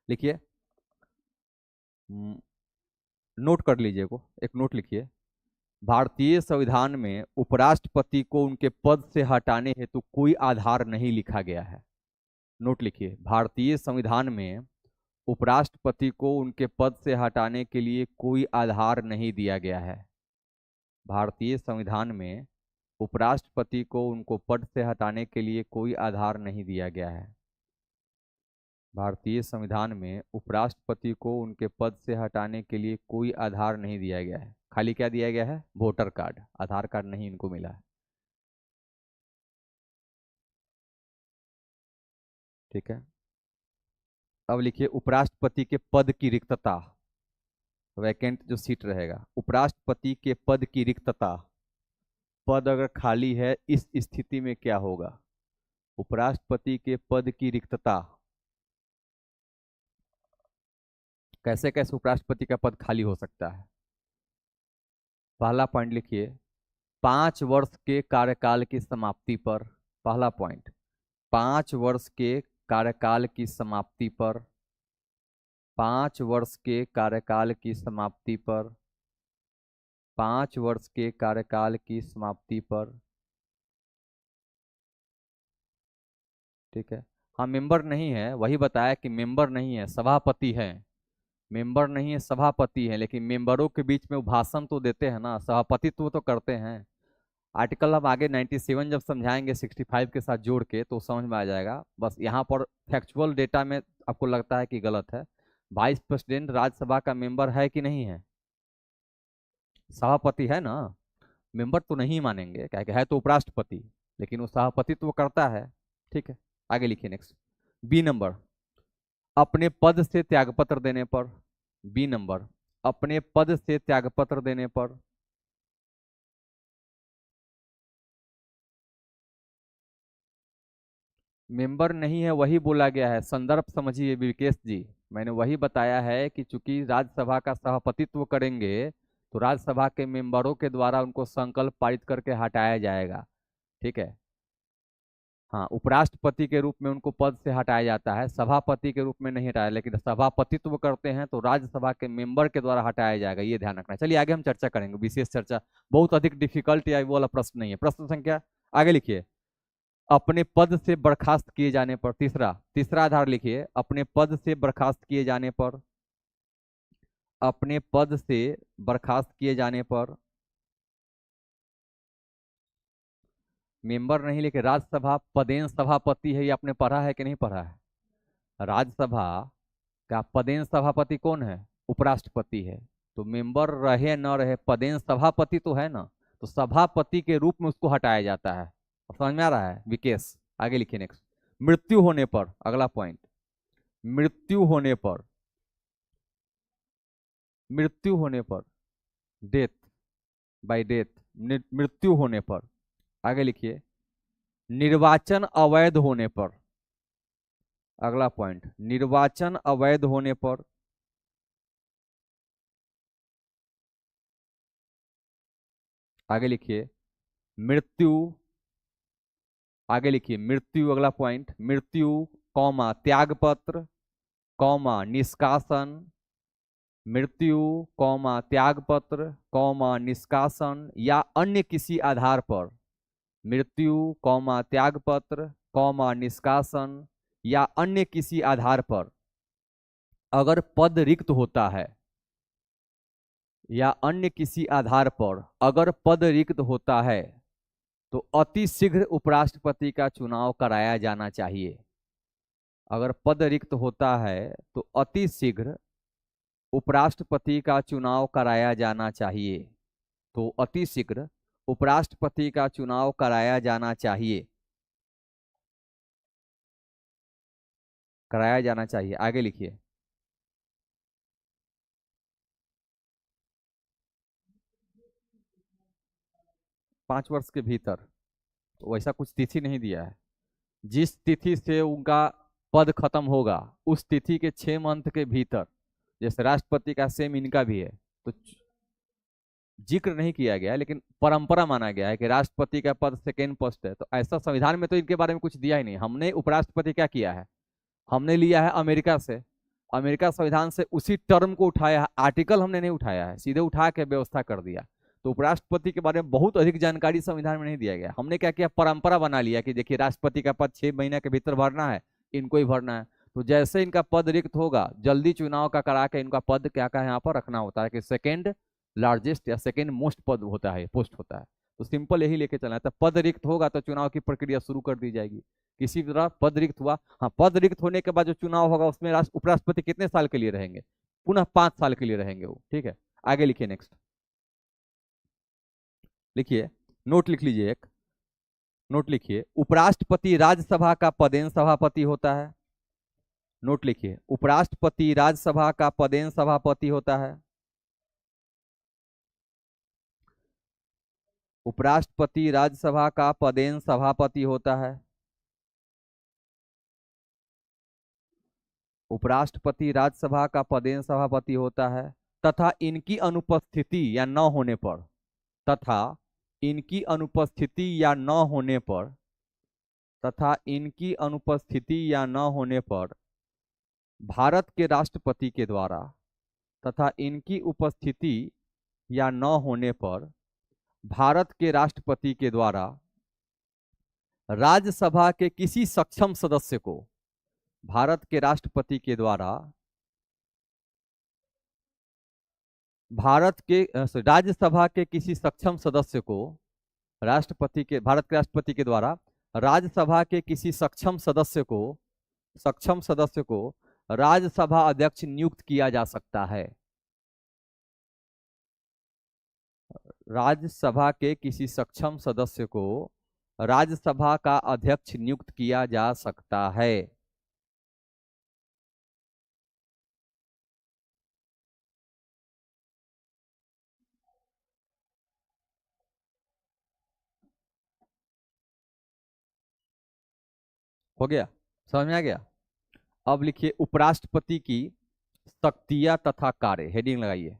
Speaker 1: लिखिए, नोट कर लीजिए, को एक नोट लिखिए, भारतीय संविधान में उपराष्ट्रपति को उनके पद से हटाने हेतु कोई आधार नहीं लिखा गया है। नोट लिखिए, भारतीय संविधान में उपराष्ट्रपति को उनके पद से हटाने के लिए कोई आधार नहीं दिया गया है। भारतीय संविधान में उपराष्ट्रपति को उनको पद से हटाने के लिए कोई आधार नहीं दिया गया है। भारतीय संविधान में उपराष्ट्रपति को उनके पद से हटाने के लिए कोई आधार नहीं दिया गया है। खाली क्या दिया गया है, वोटर कार्ड, आधार कार्ड नहीं इनको मिला है। ठीक है, अब लिखिए, उपराष्ट्रपति के पद की रिक्तता, वैकेंट जो सीट रहेगा, उपराष्ट्रपति के पद की रिक्तता, पद अगर खाली है इस स्थिति में क्या होगा, उपराष्ट्रपति के पद की रिक्तता, कैसे कैसे उपराष्ट्रपति का पद खाली हो सकता है। पहला पॉइंट लिखिए, 5 वर्ष के कार्यकाल की समाप्ति पर, पहला पॉइंट, 5 वर्ष के कार्यकाल की समाप्ति पर, 5 वर्ष के कार्यकाल की समाप्ति पर, 5 वर्ष के कार्यकाल की समाप्ति पर, ठीक है। हाँ, मेंबर नहीं है, वही बताया कि मेंबर नहीं है, सभापति है, मेंबर नहीं है, सभापति है, लेकिन मेंबरों के बीच में वो भाषण तो देते हैं ना, सभापतित्व तो करते हैं। आर्टिकल हम आगे 97 जब समझाएंगे 65 के साथ जोड़ के तो समझ में आ जाएगा। बस यहाँ पर फैक्चुअल डेटा में आपको लगता है कि गलत है। वाइस प्रेसिडेंट राज्यसभा का मेंबर है कि नहीं है, सभापति है ना, मेंबर तो नहीं मानेंगे, क्या है तो उपराष्ट्रपति, लेकिन वो सभापतित्व करता है। ठीक है, आगे लिखिए, नेक्स्ट, बी नंबर, अपने पद से त्यागपत्र देने पर, बी नंबर, अपने पद से त्यागपत्र देने पर, मेंबर नहीं है वही बोला गया है, संदर्भ समझिए विकेश जी, मैंने वही बताया है कि चूंकि राज्यसभा का सभापतित्व करेंगे तो राज्यसभा के मेंबरों के द्वारा उनको संकल्प पारित करके हटाया जाएगा। ठीक है, हाँ, उपराष्ट्रपति के रूप में उनको पद से हटाया जाता है, सभापति के रूप में नहीं हटाया, लेकिन सभापतित्व करते हैं तो राज्यसभा के मेंबर के द्वारा हटाया जाएगा, ये ध्यान रखना है। चलिए आगे हम चर्चा करेंगे, विशेष चर्चा, बहुत अधिक डिफिकल्ट या वो वाला प्रश्न नहीं है। प्रश्न संख्या, आगे लिखिए, अपने पद से बर्खास्त किए जाने पर, तीसरा तीसरा आधार लिखिए, अपने पद से बर्खास्त किए जाने पर, अपने पद से बर्खास्त किए जाने पर, मेंबर नहीं लिखे, राज्यसभा पदेन सभापति है, ये आपने पढ़ा है कि नहीं पढ़ा है? राज्यसभा का पदेन सभापति कौन है? उपराष्ट्रपति है। तो मेंबर रहे न रहे, पदेन सभापति तो है ना, तो सभापति के रूप में उसको हटाया जाता है। अब समझ में आ रहा है विकेश? आगे लिखिए नेक्स्ट। मृत्यु होने पर, अगला पॉइंट, मृत्यु होने पर, मृत्यु होने पर, डेथ, बाय डेथ, मृत्यु होने पर, आगे लिखिए, निर्वाचन अवैध होने पर, अगला पॉइंट, निर्वाचन अवैध होने पर, आगे लिखिए, मृत्यु, आगे लिखिए मृत्यु, अगला पॉइंट, मृत्यु, कौमा त्यागपत्र, कौमा निष्कासन, मृत्यु, कौमा त्यागपत्र, कौमा निष्कासन या अन्य किसी आधार पर, मृत्यु, कौमा त्यागपत्र, कौमा निष्कासन या अन्य किसी आधार पर अगर पद रिक्त होता है, या अन्य किसी आधार पर अगर पद रिक्त होता है, तो अति शीघ्र उपराष्ट्रपति का चुनाव कराया जाना चाहिए। अगर पद रिक्त होता है तो अति शीघ्र उपराष्ट्रपति का चुनाव कराया जाना चाहिए। तो अति शीघ्र उपराष्ट्रपति का चुनाव कराया जाना चाहिए, कराया जाना चाहिए। आगे लिखिए। 5 वर्ष के भीतर, तो वैसा कुछ तिथि नहीं दिया है। जिस तिथि से उनका पद खत्म होगा उस तिथि के 6 मंथ के भीतर, जैसे राष्ट्रपति का सेम इनका भी है, तो जिक्र नहीं किया गया है, लेकिन परंपरा माना गया है कि राष्ट्रपति का पद सेकेंड पोस्ट है। तो ऐसा संविधान में तो इनके बारे में कुछ दिया ही नहीं। हमने उपराष्ट्रपति क्या किया है, हमने लिया है अमेरिका से, अमेरिका संविधान से उसी टर्म को उठाया है, आर्टिकल हमने नहीं उठाया है, सीधे उठा के व्यवस्था कर दिया। तो उपराष्ट्रपति के बारे में बहुत अधिक जानकारी संविधान में नहीं दिया गया। हमने क्या किया, परंपरा बना लिया कि देखिए राष्ट्रपति का पद 6 महीने के भीतर भरना है, इनको ही भरना है। तो जैसे इनका पद रिक्त होगा जल्दी चुनाव का करा के इनका पद क्या क्या यहाँ पर रखना होता है कि सेकेंड लार्जेस्ट या सेकेंड मोस्ट पद होता है, पोस्ट होता है। तो सिंपल यही लेके चलना है। तो पद रिक्त होगा तो चुनाव की प्रक्रिया शुरू कर दी जाएगी। किसी तरह पद रिक्त हुआ, हाँ, पद रिक्त होने के बाद जो चुनाव होगा उसमें उपराष्ट्रपति कितने साल के लिए रहेंगे, पुनः 5 साल के लिए रहेंगे वो, ठीक है। आगे लिखिए नेक्स्ट, लिखिए, नोट लिख लीजिए एक, नोट लिखिए, उपराष्ट्रपति राज्यसभा का पदेन सभापति होता है। नोट लिखिए, उपराष्ट्रपति राज्यसभा का पदेन सभापति होता है। उपराष्ट्रपति राज्यसभा का पदेन सभापति होता है। उपराष्ट्रपति राज्यसभा का पदेन सभापति होता है तथा इनकी अनुपस्थिति या न होने पर, तथा इनकी अनुपस्थिति या न होने पर, तथा इनकी अनुपस्थिति या न होने पर भारत के राष्ट्रपति के द्वारा, तथा इनकी उपस्थिति या न होने पर भारत के राष्ट्रपति के द्वारा राज्यसभा के किसी सक्षम सदस्य को, भारत के राष्ट्रपति के द्वारा राज्यसभा के किसी सक्षम सदस्य को, राष्ट्रपति के, भारत के राष्ट्रपति के द्वारा राज्यसभा के किसी सक्षम सदस्य को राज्यसभा अध्यक्ष नियुक्त किया जा सकता है। राज्यसभा के किसी सक्षम सदस्य को राज्यसभा का अध्यक्ष नियुक्त किया जा सकता है। हो गया, समझ में आ गया? अब लिखिए उपराष्ट्रपति की शक्तियां तथा कार्य, हेडिंग लगाइए,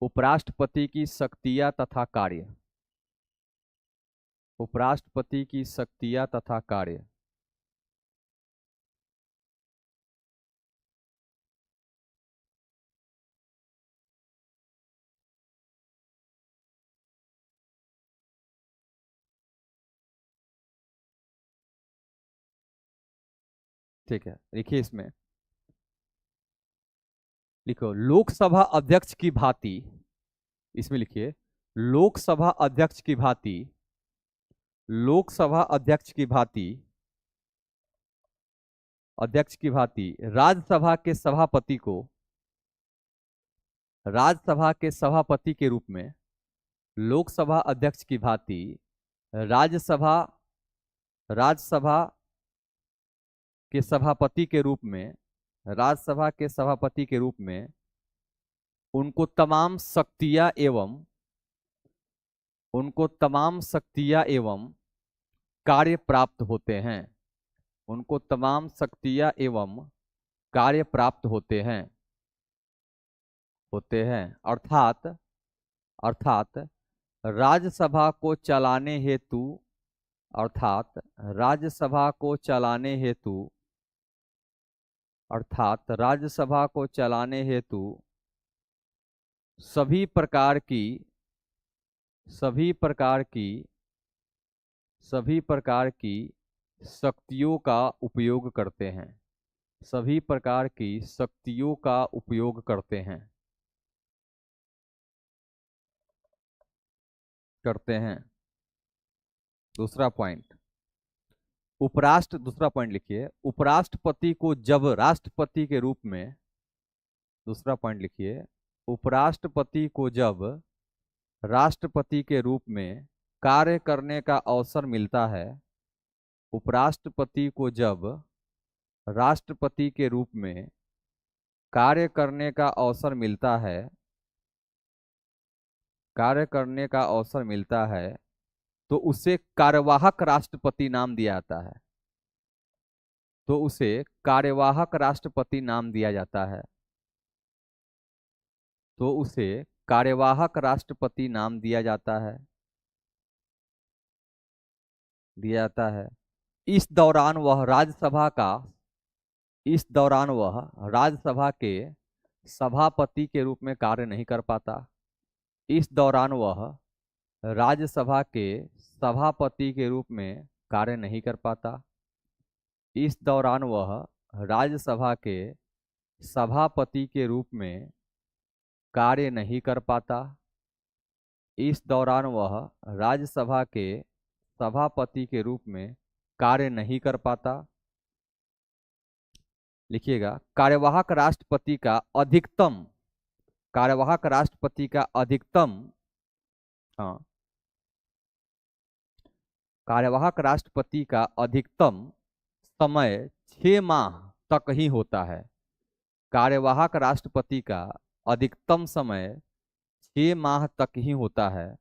Speaker 1: उपराष्ट्रपति की शक्तियां तथा कार्य, उपराष्ट्रपति की शक्तियां तथा कार्य। ठीक है, देखिए इसमें लिखो लोकसभा अध्यक्ष की भांति, इसमें लिखिए लोकसभा अध्यक्ष की भांति, लोकसभा अध्यक्ष की भांति, अध्यक्ष की भांति राज्यसभा के सभापति को, राज्यसभा के सभापति के रूप में, लोकसभा अध्यक्ष की भांति राज्यसभा, राज्यसभा के सभापति के रूप में, राज्यसभा के सभापति के रूप में उनको तमाम शक्तियां एवं, उनको तमाम शक्तियां एवं कार्य प्राप्त होते हैं, उनको तमाम शक्तियां एवं कार्य प्राप्त होते हैं, होते हैं। अर्थात, अर्थात राज्यसभा को चलाने हेतु, अर्थात राज्यसभा को चलाने हेतु, अर्थात राज्यसभा को चलाने हेतु सभी प्रकार की, सभी प्रकार की, सभी प्रकार की शक्तियों का उपयोग करते हैं, सभी प्रकार की शक्तियों का उपयोग करते हैं, करते हैं। दूसरा पॉइंट, उपराष्ट्र, दूसरा पॉइंट लिखिए उपराष्ट्रपति को जब राष्ट्रपति के रूप में, दूसरा पॉइंट लिखिए उपराष्ट्रपति को जब राष्ट्रपति के रूप में कार्य करने का अवसर मिलता है, उपराष्ट्रपति को जब राष्ट्रपति के रूप में कार्य करने का अवसर मिलता है, कार्य करने का अवसर मिलता है, तो उसे कार्यवाहक राष्ट्रपति नाम दिया जाता है, तो उसे कार्यवाहक राष्ट्रपति नाम दिया जाता है, तो उसे कार्यवाहक राष्ट्रपति नाम दिया जाता है, दिया जाता है। इस दौरान वह राज्यसभा का, इस दौरान वह राज्यसभा के सभापति के रूप में कार्य नहीं कर पाता, इस दौरान वह राज्यसभा के सभापति के रूप में कार्य नहीं कर पाता, इस दौरान वह राज्यसभा के सभापति के रूप में कार्य नहीं कर पाता, इस दौरान वह राज्यसभा के सभापति के रूप में कार्य नहीं कर पाता। लिखिएगा कार्यवाहक राष्ट्रपति का अधिकतम, कार्यवाहक राष्ट्रपति का अधिकतम, हाँ, कार्यवाहक राष्ट्रपति का अधिकतम समय 6 माह तक ही होता है, कार्यवाहक राष्ट्रपति का अधिकतम समय 6 माह तक ही होता है,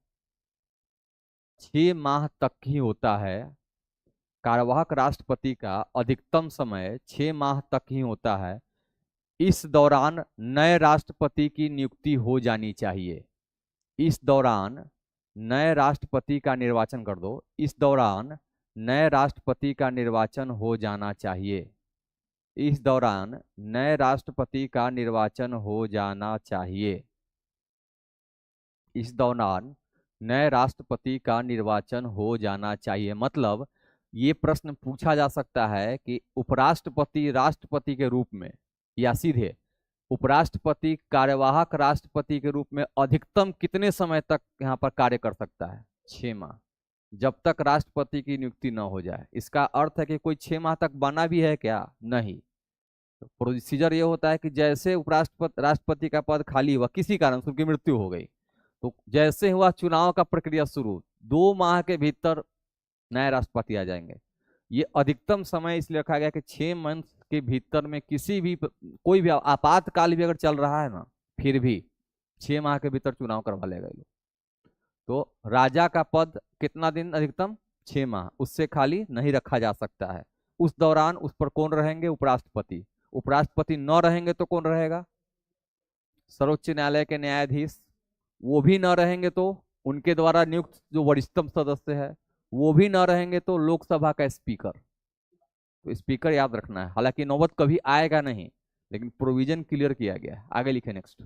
Speaker 1: 6 माह तक ही होता है, कार्यवाहक राष्ट्रपति का अधिकतम समय 6 माह तक ही होता है। इस दौरान नए राष्ट्रपति की नियुक्ति हो जानी चाहिए, इस दौरान नए राष्ट्रपति का निर्वाचन कर दो, इस दौरान नए राष्ट्रपति का निर्वाचन हो जाना चाहिए, इस दौरान नए राष्ट्रपति का निर्वाचन हो जाना चाहिए, इस दौरान नए राष्ट्रपति का निर्वाचन हो जाना चाहिए। मतलब ये प्रश्न पूछा जा सकता है कि उपराष्ट्रपति राष्ट्रपति के रूप में, या सीधे उपराष्ट्रपति कार्यवाहक राष्ट्रपति के रूप में अधिकतम कितने समय तक यहाँ पर कार्य कर सकता है? 6 माह, जब तक राष्ट्रपति की नियुक्ति न हो जाए। इसका अर्थ है कि कोई 6 माह तक बना भी है क्या? नहीं। तो प्रोसीजर ये होता है कि जैसे उपराष्ट्रपति राष्ट्रपति का पद खाली हुआ, किसी कारण से उनकी मृत्यु हो गई, तो जैसे हुआ चुनाव का प्रक्रिया शुरू, 2 माह के भीतर नए राष्ट्रपति आ जाएंगे। ये अधिकतम समय इसलिए रखा गया कि 6 मंथ के भीतर में किसी भी, कोई भी आपातकाल भी अगर चल रहा है ना, फिर भी 6 माह के भीतर चुनाव करवा लेगा लोग। तो राजा का पद कितना दिन? अधिकतम 6 माह, उससे खाली नहीं रखा जा सकता है। उस दौरान उस पर कौन रहेंगे? उपराष्ट्रपति। उपराष्ट्रपति न रहेंगे तो कौन रहेगा? सर्वोच्च न्यायालय के न्यायाधीश। वो भी न रहेंगे तो उनके द्वारा नियुक्त जो वरिष्ठतम सदस्य है वो भी न रहेंगे तो लोकसभा का स्पीकर। तो स्पीकर याद रखना है, हालांकि नौबत कभी आएगा नहीं, लेकिन प्रोविजन क्लियर किया गया है। आगे लिखे नेक्स्ट,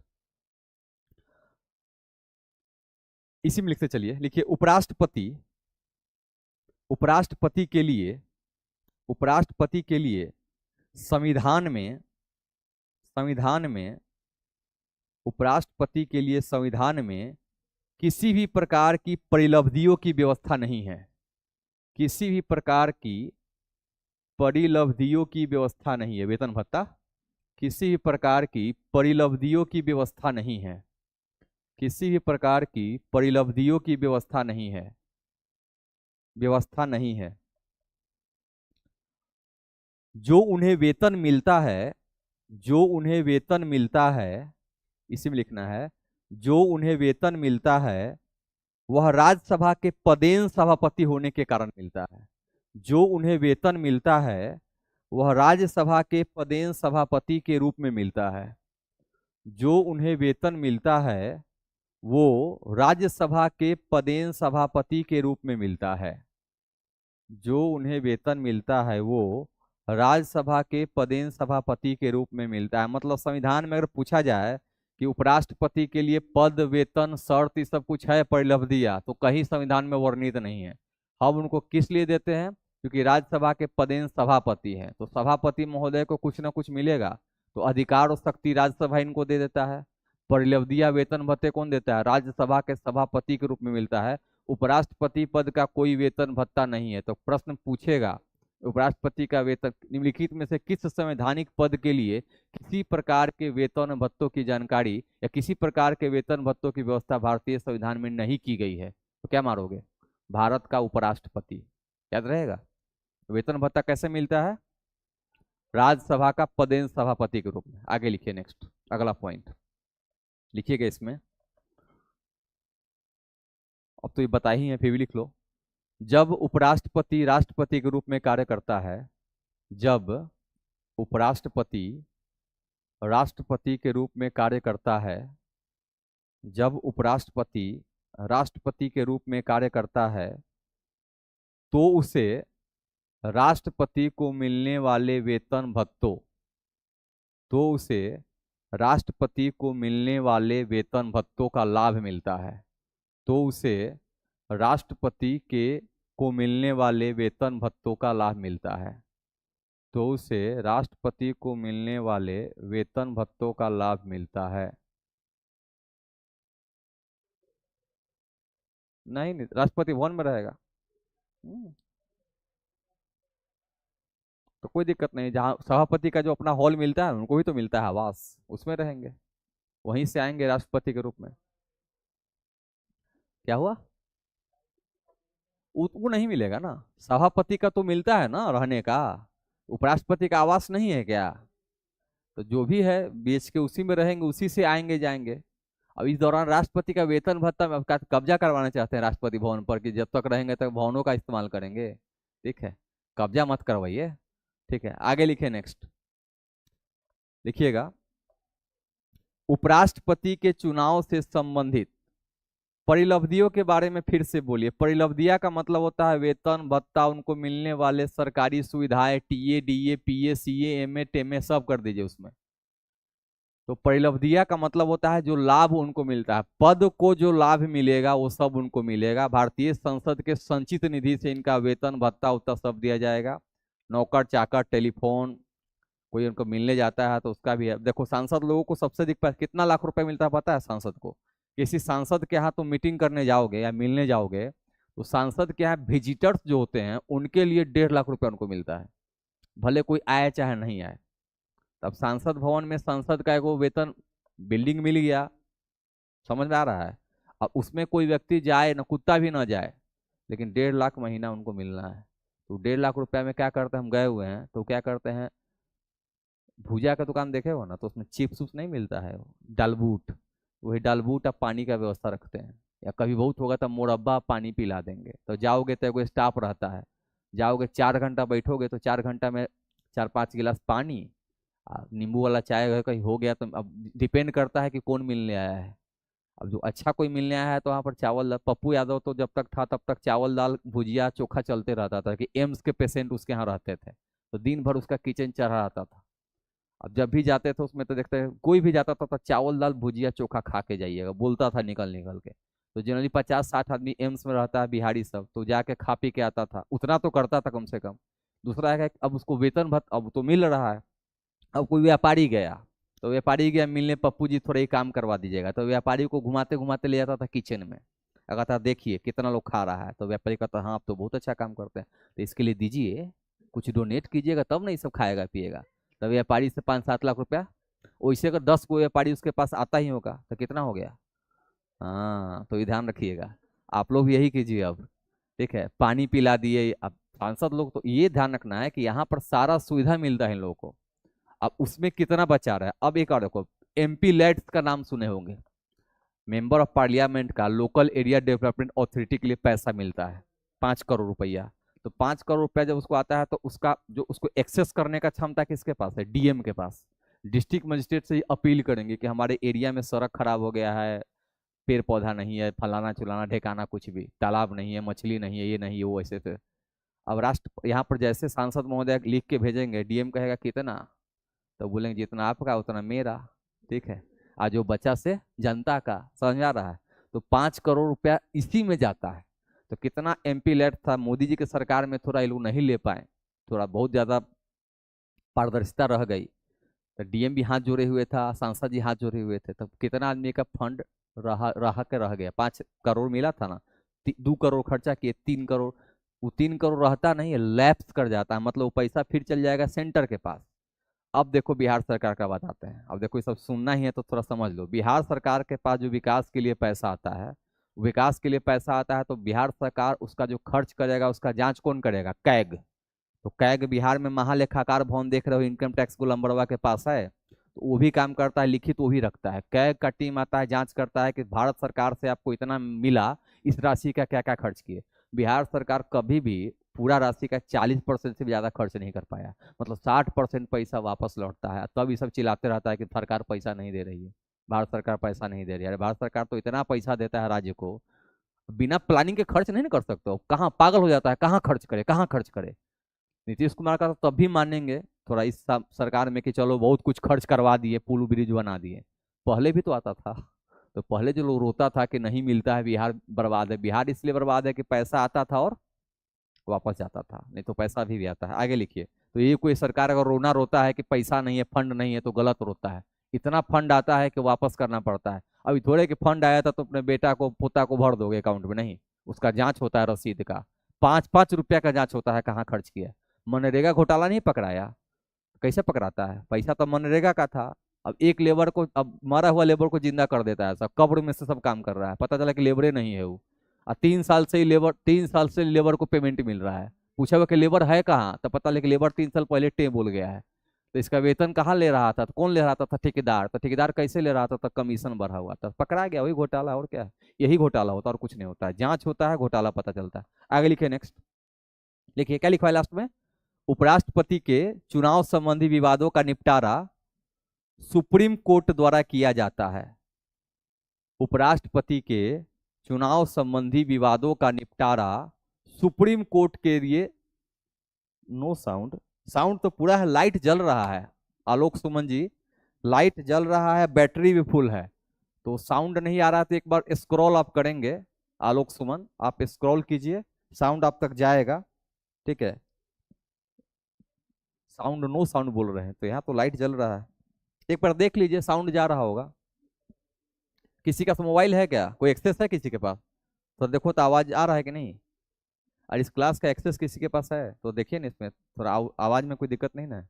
Speaker 1: इसी में लिखते चलिए। लिखिए उपराष्ट्रपति, उपराष्ट्रपति के लिए, उपराष्ट्रपति के लिए संविधान में संविधान में उपराष्ट्रपति के लिए संविधान में किसी भी प्रकार की परिलब्धियों की व्यवस्था नहीं है। किसी भी प्रकार की परिलब्धियों की व्यवस्था नहीं है। वेतन भत्ता, किसी भी प्रकार की परिलब्धियों की व्यवस्था नहीं है। किसी भी प्रकार की परिलब्धियों की व्यवस्था नहीं है। व्यवस्था नहीं है। जो उन्हें वेतन मिलता है, जो उन्हें वेतन मिलता है, इसी में लिखना है, जो उन्हें वेतन मिलता है वह राज्यसभा के पदेन सभापति होने के कारण मिलता है। जो उन्हें वेतन मिलता है वह राज्यसभा के पदेन सभापति के रूप में मिलता है। जो उन्हें वेतन मिलता है वो राज्यसभा के पदेन सभापति के रूप में मिलता है। जो उन्हें वेतन मिलता है वो राज्यसभा के पदेन सभापति के रूप में मिलता है। मतलब संविधान में अगर पूछा जाए कि उपराष्ट्रपति के लिए पद, वेतन, शर्त, ये सब कुछ है परिलब्धियां, तो कहीं संविधान में वर्णित नहीं है। हम उनको किस लिए देते हैं? क्योंकि राज्यसभा के पदेन सभापति हैं, तो सभापति महोदय को कुछ ना कुछ मिलेगा, तो अधिकार और शक्ति राज्यसभा इनको दे देता है। परिलब्धियां, वेतन भत्ते कौन देता है? राज्यसभा के सभापति के रूप में मिलता है। उपराष्ट्रपति पद का कोई वेतन भत्ता नहीं है। तो प्रश्न पूछेगा उपराष्ट्रपति का वेतन निम्नलिखित में से किस संवैधानिक पद के लिए किसी प्रकार के वेतन भत्तों की जानकारी या किसी प्रकार के वेतन भत्तों की व्यवस्था भारतीय संविधान में नहीं की गई है? तो क्या मारोगे? भारत का उपराष्ट्रपति। याद रहेगा। वेतन भत्ता कैसे मिलता है? राज्यसभा का पदेन सभापति के रूप में। आगे लिखिए, नेक्स्ट अगला पॉइंट लिखिएगा इसमें। अब तो ये बता ही है, फिर भी लिख लो। जब उपराष्ट्रपति राष्ट्रपति के रूप में कार्य करता है, जब उपराष्ट्रपति राष्ट्रपति के रूप में कार्य करता है, जब उपराष्ट्रपति राष्ट्रपति के रूप में कार्य करता है, तो उसे राष्ट्रपति को मिलने वाले वेतन भत्तों, तो उसे राष्ट्रपति को मिलने वाले वेतन भत्तों का लाभ मिलता है। तो उसे राष्ट्रपति के को मिलने वाले वेतन भत्तों का लाभ मिलता है। तो उसे राष्ट्रपति को मिलने वाले वेतन भत्तों का लाभ मिलता है। नहीं, राष्ट्रपति भवन में रहेगा। तो कोई दिक्कत नहीं। जहाँ सभापति का जो अपना हॉल मिलता है उनको भी तो मिलता है आवास, उसमें रहेंगे, वहीं से आएंगे राष्ट्रपति के रूप में। क्या हुआ? वो नहीं मिलेगा ना। सभापति का तो मिलता है ना रहने का। उपराष्ट्रपति का आवास नहीं है क्या? तो जो भी है बेच के उसी में रहेंगे, उसी से आएंगे जाएंगे। अब इस दौरान राष्ट्रपति का वेतन भत्ता में कब्जा करवाना चाहते हैं राष्ट्रपति भवन पर कि जब तक रहेंगे तक भवनों का इस्तेमाल करेंगे। ठीक है, कब्जा मत करवाइए। ठीक है, आगे लिखे, नेक्स्ट लिखिएगा। उपराष्ट्रपति के चुनाव से संबंधित परिलब्धियों के बारे में फिर से बोलिए। परिलब्धियां का मतलब होता है वेतन भत्ता, उनको मिलने वाले सरकारी सुविधाएं, टीए, डीए, पीए, सीए, एमए, टेमए सब कर दीजिए उसमें। तो परिलब्धियां का मतलब होता है जो लाभ उनको मिलता है, पद को जो लाभ मिलेगा वो सब उनको मिलेगा। भारतीय संसद के संचित निधि से इनका वेतन भत्ता उत्ता सब दिया जाएगा। नौकर चाकर, टेलीफोन, कोई उनको मिलने जाता है तो उसका भी है। देखो सांसद लोगों को सबसे अधिक कितना लाख रुपए मिलता है पता है सांसद को? किसी सांसद के यहाँ तो मीटिंग करने जाओगे या मिलने जाओगे तो सांसद के यहाँ विजिटर्स जो होते हैं उनके लिए 1.5 लाख रुपया उनको मिलता है, भले कोई आए चाहे नहीं आए। तब सांसद भवन में सांसद का एक वेतन बिल्डिंग मिल गया, समझ में आ रहा है? अब उसमें कोई व्यक्ति जाए ना, कुत्ता भी ना जाए, लेकिन 1.5 लाख महीना उनको मिलना है। तो 1.5 लाख रुपया में क्या करते हैं? हम गए हुए हैं तो क्या करते हैं, भुजिया का दुकान देखे हो ना, तो उसमें चिप्स उप्स नहीं मिलता है, डालबूट, वही डालबूट आप पानी का व्यवस्था रखते हैं। या कभी बहुत होगा तो मुरब्बा पानी पिला देंगे। तो जाओगे तो कोई स्टाफ रहता है, जाओगे 4 घंटा बैठोगे तो 4 घंटा में 4-5 गिलास पानी, नींबू वाला चाय अगर कहीं हो गया तो अब डिपेंड करता है कि कौन मिलने आया है। अब जो अच्छा कोई मिलने आया है तो वहाँ पर चावल दाल, पप्पू यादव तो जब तक था तब तक चावल दाल भुजिया चोखा चलते रहता था कि एम्स के पेशेंट उसके यहाँ रहते थे, तो दिन भर उसका किचन चढ़ा रहता था। अब जब भी जाते थे उसमें तो देखते कोई भी जाता था तो चावल दाल भुजिया चोखा खा के जाइएगा बोलता था निकल निकल के। तो जनरली 50-60 आदमी एम्स में रहता है बिहारी सब, तो जाके खा पी के आता था, उतना तो करता था कम से कम। दूसरा है कि अब उसको वेतन भत्ता अब तो मिल रहा है। अब कोई व्यापारी गया, तो व्यापारी गया मिलने, पप्पू जी थोड़ा ही काम करवा दीजिएगा, तो व्यापारी को घुमाते घुमाते ले जाता था किचन में, अगर था देखिए कितना लोग खा रहा है, तो व्यापारी कहता हाँ आप तो बहुत अच्छा काम करते हैं, तो इसके लिए दीजिए, कुछ डोनेट कीजिएगा तब नहीं सब खाएगा पिएगा। तो व्यापारी से 5-7 लाख रुपया, वैसे अगर 10 को व्यापारी उसके पास आता ही होगा तो कितना हो गया। हाँ तो ये ध्यान रखिएगा, आप लोग भी यही कीजिए अब। ठीक है, पानी पिला दिए। अब सांसद लोग तो ये ध्यान रखना है कि यहाँ पर सारा सुविधा मिलता है इन लोगों को, अब उसमें कितना बचा रहा है। अब एक और देखो, एमपी लैड्स का नाम सुने होंगे, मेंबर ऑफ पार्लियामेंट का लोकल एरिया डेवलपमेंट अथॉरिटी के लिए पैसा मिलता है 5 करोड़ रुपया। तो 5 करोड़ रुपया जब उसको आता है तो उसका जो उसको एक्सेस करने का क्षमता किसके पास है, डीएम के पास। डिस्ट्रिक्ट मजिस्ट्रेट से अपील करेंगे कि हमारे एरिया में सड़क खराब हो गया है, पेड़ पौधा नहीं है, फलाना चुलाना ढेकाना, कुछ भी तालाब नहीं है, मछली नहीं है, ये नहीं है वो, ऐसे थे। अब राष्ट्र यहाँ पर जैसे सांसद महोदय लिख के भेजेंगे, डीएम कहेगा कितना, तो बोलेंगे जितना आपका उतना मेरा। ठीक है, आज जो बचा से जनता का, समझ आ रहा है। तो 5 करोड़ रुपया इसी में जाता है। तो कितना एमपी लेट था, मोदी जी की सरकार में थोड़ा ये लोग नहीं ले पाए, थोड़ा बहुत ज्यादा पारदर्शिता रह गई। तो डीएम भी हाथ जोड़े हुए था, सांसद जी हाथ जोड़े हुए थे, तब कितना आदमी का फंड रह गया। 5 करोड़ मिला था ना, 2 करोड़ खर्चा किए, 3 करोड़, वो 3 करोड़ रहता नहीं है, लैप्स कर जाता है, मतलब वो पैसा फिर चल जाएगा सेंटर के पास। अब देखो बिहार सरकार का बताते हैं, अब देखो ये सब सुनना ही है तो थोड़ा समझ लो। बिहार सरकार के पास जो विकास के लिए पैसा आता है, विकास के लिए पैसा आता है, तो बिहार सरकार उसका जो खर्च करेगा उसका जांच कौन करेगा, कैग। तो कैग बिहार में महालेखाकार भवन देख रहे हो, इनकम टैक्स गोलम्बरवा के पास है, तो वो भी काम करता है, लिखित वो भी रखता है। कैग का टीम आता है, जांच करता है कि भारत सरकार से आपको इतना मिला, इस राशि का क्या क्या खर्च किए। बिहार सरकार कभी भी पूरा राशि का 40% से भी ज्यादा खर्च नहीं कर पाया, मतलब 60% पैसा वापस लौटता है। तब ये सब चिल्लाते रहता है कि सरकार पैसा नहीं दे रही है, भारत सरकार पैसा नहीं दे रही है। अरे भारत सरकार तो इतना पैसा देता है राज्य को, बिना प्लानिंग के खर्च नहीं ना कर सकते हो। कहाँ पागल हो जाता है, कहाँ खर्च करे, कहाँ खर्च करे। नीतीश कुमार का तो तब भी मानेंगे थोड़ा इस सरकार में कि चलो बहुत कुछ खर्च करवा दिए, पुल ब्रिज बना दिए, पहले भी तो आता था। तो पहले जो लोग रोता था कि नहीं मिलता है, बिहार बर्बाद है, बिहार इसलिए बर्बाद है कि पैसा आता था और वापस जाता था, नहीं तो पैसा भी आता है। आगे लिखिए, तो ये कोई सरकार अगर रोना रोता है कि पैसा नहीं है, फंड नहीं है, तो गलत रोता है। इतना फंड आता है कि वापस करना पड़ता है। अभी थोड़े कि फंड आया था तो अपने बेटा को पोता को भर दोगे अकाउंट में, नहीं, उसका जांच होता है रसीद का, 5-5 रुपया का जांच होता है कहाँ खर्च किया। मनरेगा घोटाला नहीं पकड़ाया, कैसे पकड़ाता है, पैसा तो मनरेगा का था। अब एक लेबर को, अब मरा हुआ लेबर को जिंदा कर देता है, सब कब्र में से सब काम कर रहा है, पता चला कि लेबरे नहीं है वो। और 3 साल से ही लेबर, 3 साल से लेबर को पेमेंट मिल रहा है। पूछा हुआ कि लेबर है कहाँ, तो पता लगे लेबर 3 साल पहले टे बोल गया है। तो इसका वेतन कहाँ ले रहा था, तो कौन ले रहा था ठेकेदार। तो ठेकेदार कैसे ले रहा था, तो कमीशन बढ़ा हुआ था, पकड़ा गया, वही घोटाला और क्या है। यही घोटाला होता है और कुछ नहीं होता है, जांच होता है, घोटाला पता चलता है। आगे लिखिए, नेक्स्ट लिखिए, क्या लिखा है लास्ट में। उपराष्ट्रपति के चुनाव संबंधी विवादों का निपटारा सुप्रीम कोर्ट द्वारा किया जाता है। उपराष्ट्रपति के चुनाव संबंधी विवादों का निपटारा सुप्रीम कोर्ट के लिए, नो साउंड, साउंड तो पूरा है, लाइट जल रहा है आलोक सुमन जी, लाइट जल रहा है, बैटरी भी फुल है, तो साउंड नहीं आ रहा। तो एक बार स्क्रॉल आप करेंगे, आलोक सुमन आप स्क्रॉल कीजिए, साउंड आप तक जाएगा। ठीक है, साउंड, नो साउंड बोल रहे हैं, तो यहाँ तो लाइट जल रहा है, एक बार देख लीजिए, साउंड जा रहा होगा। किसी का मोबाइल है क्या, कोई एक्सेस है किसी के पास, तो देखो तो आवाज आ रहा है कि नहीं। और इस क्लास का एक्सेस किसी के पास है तो देखिए ना, इसमें थोड़ा आवाज में कोई दिक्कत नहीं ना है।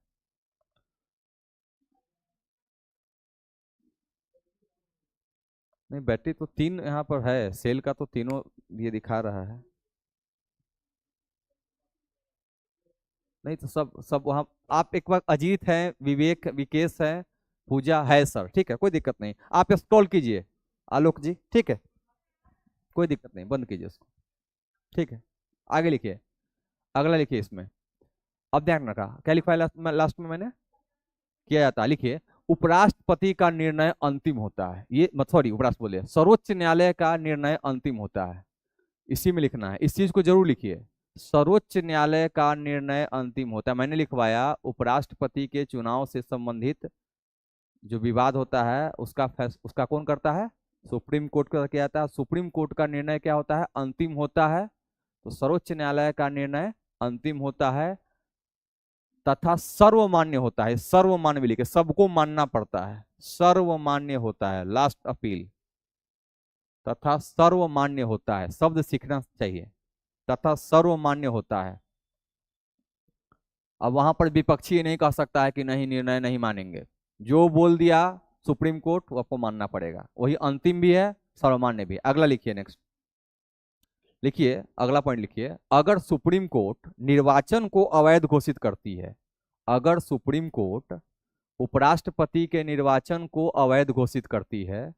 Speaker 1: नहीं, बैटरी तो 3 यहाँ पर है, सेल का तो तीनों ये दिखा रहा है। नहीं तो सब सब वहाँ, आप एक बार, अजीत है, विवेक, विकेश है, पूजा है सर, ठीक है, कोई दिक्कत नहीं, आप स्क्रॉल कीजिए आलोक जी, ठीक है, कोई दिक्कत नहीं, बंद कीजिए उसको। ठीक है, आगे लिखिए, अगला लिखिए इसमें। अब ध्यान रखा, क्या लिखा है लास्ट में मैंने, किया जाता है, लिखिए, उपराष्ट्रपति का निर्णय अंतिम होता है, ये मत, सॉरी उपराष्ट्रपति बोलिए, सर्वोच्च न्यायालय का निर्णय अंतिम होता है, इसी में लिखना है, इस चीज को जरूर लिखिए। सर्वोच्च न्यायालय का निर्णय अंतिम होता है, मैंने लिखवाया उपराष्ट्रपति के चुनाव से संबंधित जो विवाद होता है उसका उसका कौन करता है, सुप्रीम कोर्ट का किया जाता है। सुप्रीम कोर्ट का निर्णय क्या होता है, अंतिम होता है। तो सर्वोच्च न्यायालय का निर्णय अंतिम होता है। तथा सर्वमान्य होता है, सर्वमान्य भी लिखे, सबको मानना पड़ता है, सर्वमान्य होता है, लास्ट अपील, तथा सर्वमान्य होता है, शब्द सीखना चाहिए, तथा सर्वमान्य होता है। अब वहां पर विपक्षी नहीं कह सकता है कि नहीं निर्णय नहीं मानेंगे, जो बोल दिया सुप्रीम कोर्ट वो आपको मानना पड़ेगा, वही अंतिम भी है सर्वमान्य भी। अगला लिखिए, नेक्स्ट लिखिए, अगला पॉइंट लिखिए, अगर सुप्रीम कोर्ट निर्वाचन को अवैध घोषित करती है, अगर सुप्रीम कोर्ट उपराष्ट्रपति के निर्वाचन को अवैध घोषित करती है,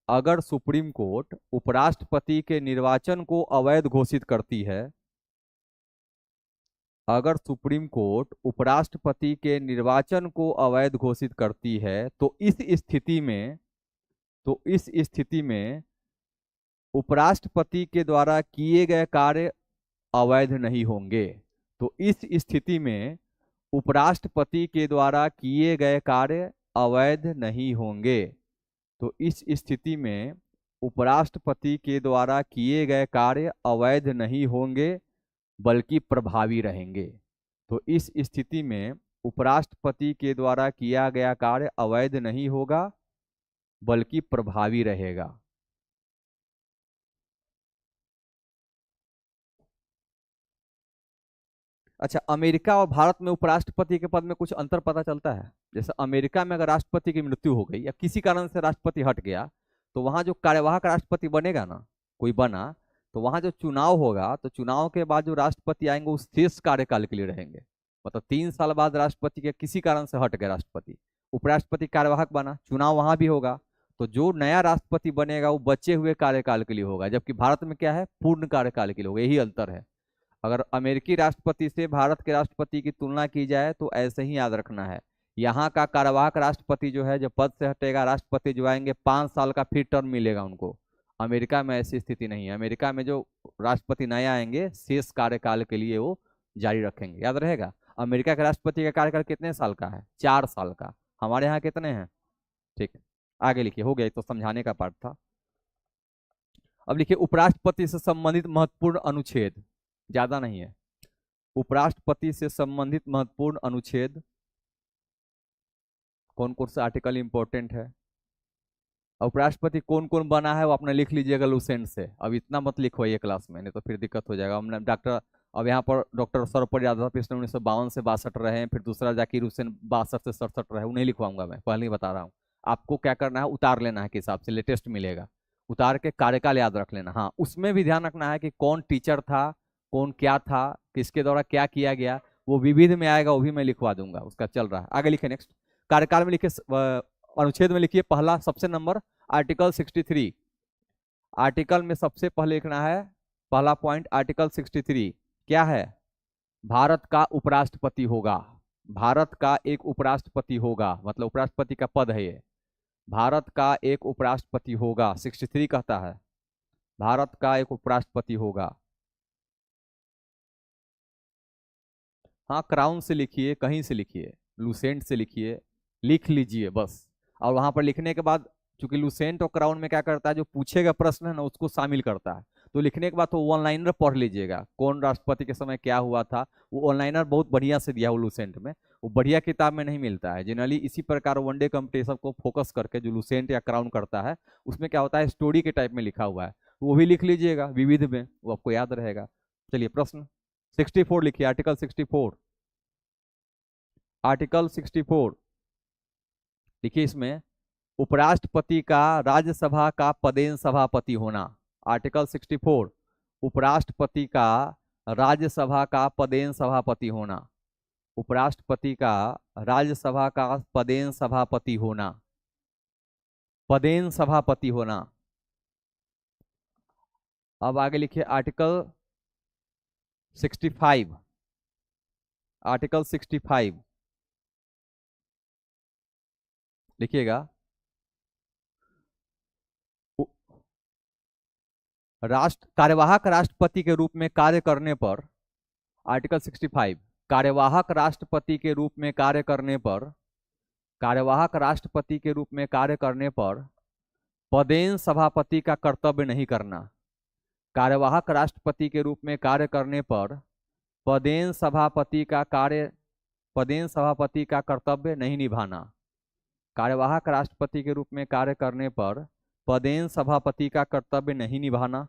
Speaker 1: अगर सुप्रीम कोर्ट उपराष्ट्रपति के निर्वाचन को अवैध घोषित करती है, अगर सुप्रीम कोर्ट उपराष्ट्रपति के निर्वाचन को अवैध घोषित करती है तो इस स्थिति में, तो इस स्थिति में उपराष्ट्रपति के द्वारा किए गए कार्य अवैध नहीं होंगे। तो इस स्थिति में उपराष्ट्रपति के द्वारा किए गए कार्य अवैध नहीं होंगे। तो इस स्थिति में उपराष्ट्रपति के द्वारा किए गए कार्य अवैध नहीं होंगे बल्कि प्रभावी रहेंगे। तो इस स्थिति में उपराष्ट्रपति के द्वारा किया गया कार्य अवैध नहीं होगा बल्कि प्रभावी रहेगा। अच्छा, अमेरिका और भारत में उपराष्ट्रपति के पद में कुछ अंतर पता चलता है? जैसे अमेरिका में अगर राष्ट्रपति की मृत्यु हो गई या किसी कारण से राष्ट्रपति हट गया तो वहां जो कार्यवाहक राष्ट्रपति बनेगा ना, कोई बना, तो वहां जो चुनाव होगा तो चुनाव के बाद जो राष्ट्रपति आएंगे वो शेष कार्यकाल के लिए रहेंगे। मतलब 3 साल बाद राष्ट्रपति के किसी कारण से हट गए राष्ट्रपति, उपराष्ट्रपति कार्यवाहक बना, चुनाव वहां भी होगा, तो जो नया राष्ट्रपति बनेगा वो बचे हुए कार्यकाल के लिए होगा, जबकि भारत में क्या है, पूर्ण कार्यकाल के लिए होगा। यही अंतर है। अगर अमेरिकी राष्ट्रपति से भारत के राष्ट्रपति की तुलना की जाए तो ऐसे ही याद रखना है। यहाँ का कार्यवाहक राष्ट्रपति जो है, जब पद से हटेगा राष्ट्रपति जो आएंगे 5 साल का फिर टर्म मिलेगा उनको। अमेरिका में ऐसी स्थिति नहीं है। अमेरिका में जो राष्ट्रपति नए आएंगे शेष कार्यकाल के लिए वो जारी रखेंगे, याद रहेगा। अमेरिका के राष्ट्रपति का कार्यकाल कितने साल का है? 4 साल का। हमारे यहाँ कितने हैं? ठीक, आगे लिखिए, हो गया, तो समझाने का पार्ट था। अब लिखिए, उपराष्ट्रपति से संबंधित महत्वपूर्ण अनुच्छेद, ज्यादा नहीं है, उपराष्ट्रपति से संबंधित महत्वपूर्ण अनुच्छेद कौन कौन सा आर्टिकल इंपॉर्टेंट है, उपराष्ट्रपति कौन कौन बना है वो आपने लिख लीजिएगा लुसेंट से। अब इतना मत लिखवाइए क्लास में, नहीं तो फिर दिक्कत हो जाएगा। हमने डॉक्टर, अब यहाँ पर डॉक्टर सर्वपल्ली राधाकृष्णन 1952 से 62 रहे हैं, फिर दूसरा जाकिर हुसैन 62 से 67 रहे, उन्हें लिखवाऊंगा मैं, पहले ही बता रहा हूँ। आपको क्या करना है, उतार लेना है के हिसाब से, लेटेस्ट मिलेगा, उतार के कार्यकाल याद रख लेना। हाँ, उसमें भी ध्यान रखना है कि कौन टीचर था, कौन क्या था, किसके द्वारा क्या किया गया, वो विविध में आएगा, वो भी मैं लिखवा दूंगा, उसका चल रहा है। आगे लिखे, नेक्स्ट कार्यकाल में लिखे, अनुच्छेद में लिखिए, पहला सबसे नंबर आर्टिकल 63। आर्टिकल में सबसे पहले लिखना है, पहला पॉइंट आर्टिकल 63 क्या है? भारत का उपराष्ट्रपति होगा, भारत का एक उपराष्ट्रपति होगा, मतलब उपराष्ट्रपति का पद है ये, भारत का एक उपराष्ट्रपति होगा। 63 कहता है भारत का एक उपराष्ट्रपति होगा। हाँ, क्राउन से लिखिए, कहीं से लिखिए, लुसेंट से लिखिए, लिख लीजिए बस। और वहां पर लिखने के बाद, चूंकि लुसेंट और क्राउन में क्या करता है, जो पूछेगा प्रश्न है ना उसको शामिल करता है, तो लिखने के बाद तो वन लाइनर पढ़ लीजिएगा, कौन राष्ट्रपति के समय क्या हुआ था। वो वन लाइनर बहुत बढ़िया से दिया हुआ लुसेंट में, वो बढ़िया किताब में नहीं मिलता है। जनरली इसी प्रकार वनडे कंपटीशन को फोकस करके जो लुसेंट या क्राउन करता है, उसमें क्या होता है, स्टोरी के टाइप में लिखा हुआ है, वो भी लिख लीजिएगा विविध में, वो आपको याद रहेगा। चलिए, प्रश्न 64 लिखिए, आर्टिकल 64, आर्टिकल 64 देखिए, इसमें उपराष्ट्रपति का राज्यसभा का पदेन सभापति होना। आर्टिकल 64, उपराष्ट्रपति का राज्यसभा का पदेन सभापति होना, उपराष्ट्रपति का राज्यसभा का पदेन सभापति होना, पदेन सभापति होना। अब आगे लिखिए, आर्टिकल 65, आर्टिकल 65 लिखिएगा, कार्यवाहक राष्ट्रपति के रूप में कार्य करने पर, आर्टिकल 65, कार्यवाहक राष्ट्रपति के रूप में कार्य करने पर, कार्यवाहक राष्ट्रपति के रूप में कार्य करने पर पदेन सभापति का कर्तव्य नहीं करना। कार्यवाहक राष्ट्रपति के रूप में कार्य करने पर पदेन सभापति का कार्य पदेन सभापति का कर्तव्य नहीं निभाना। कार्यवाहक राष्ट्रपति के रूप में कार्य करने पर पदेन सभापति का कर्तव्य नहीं निभाना।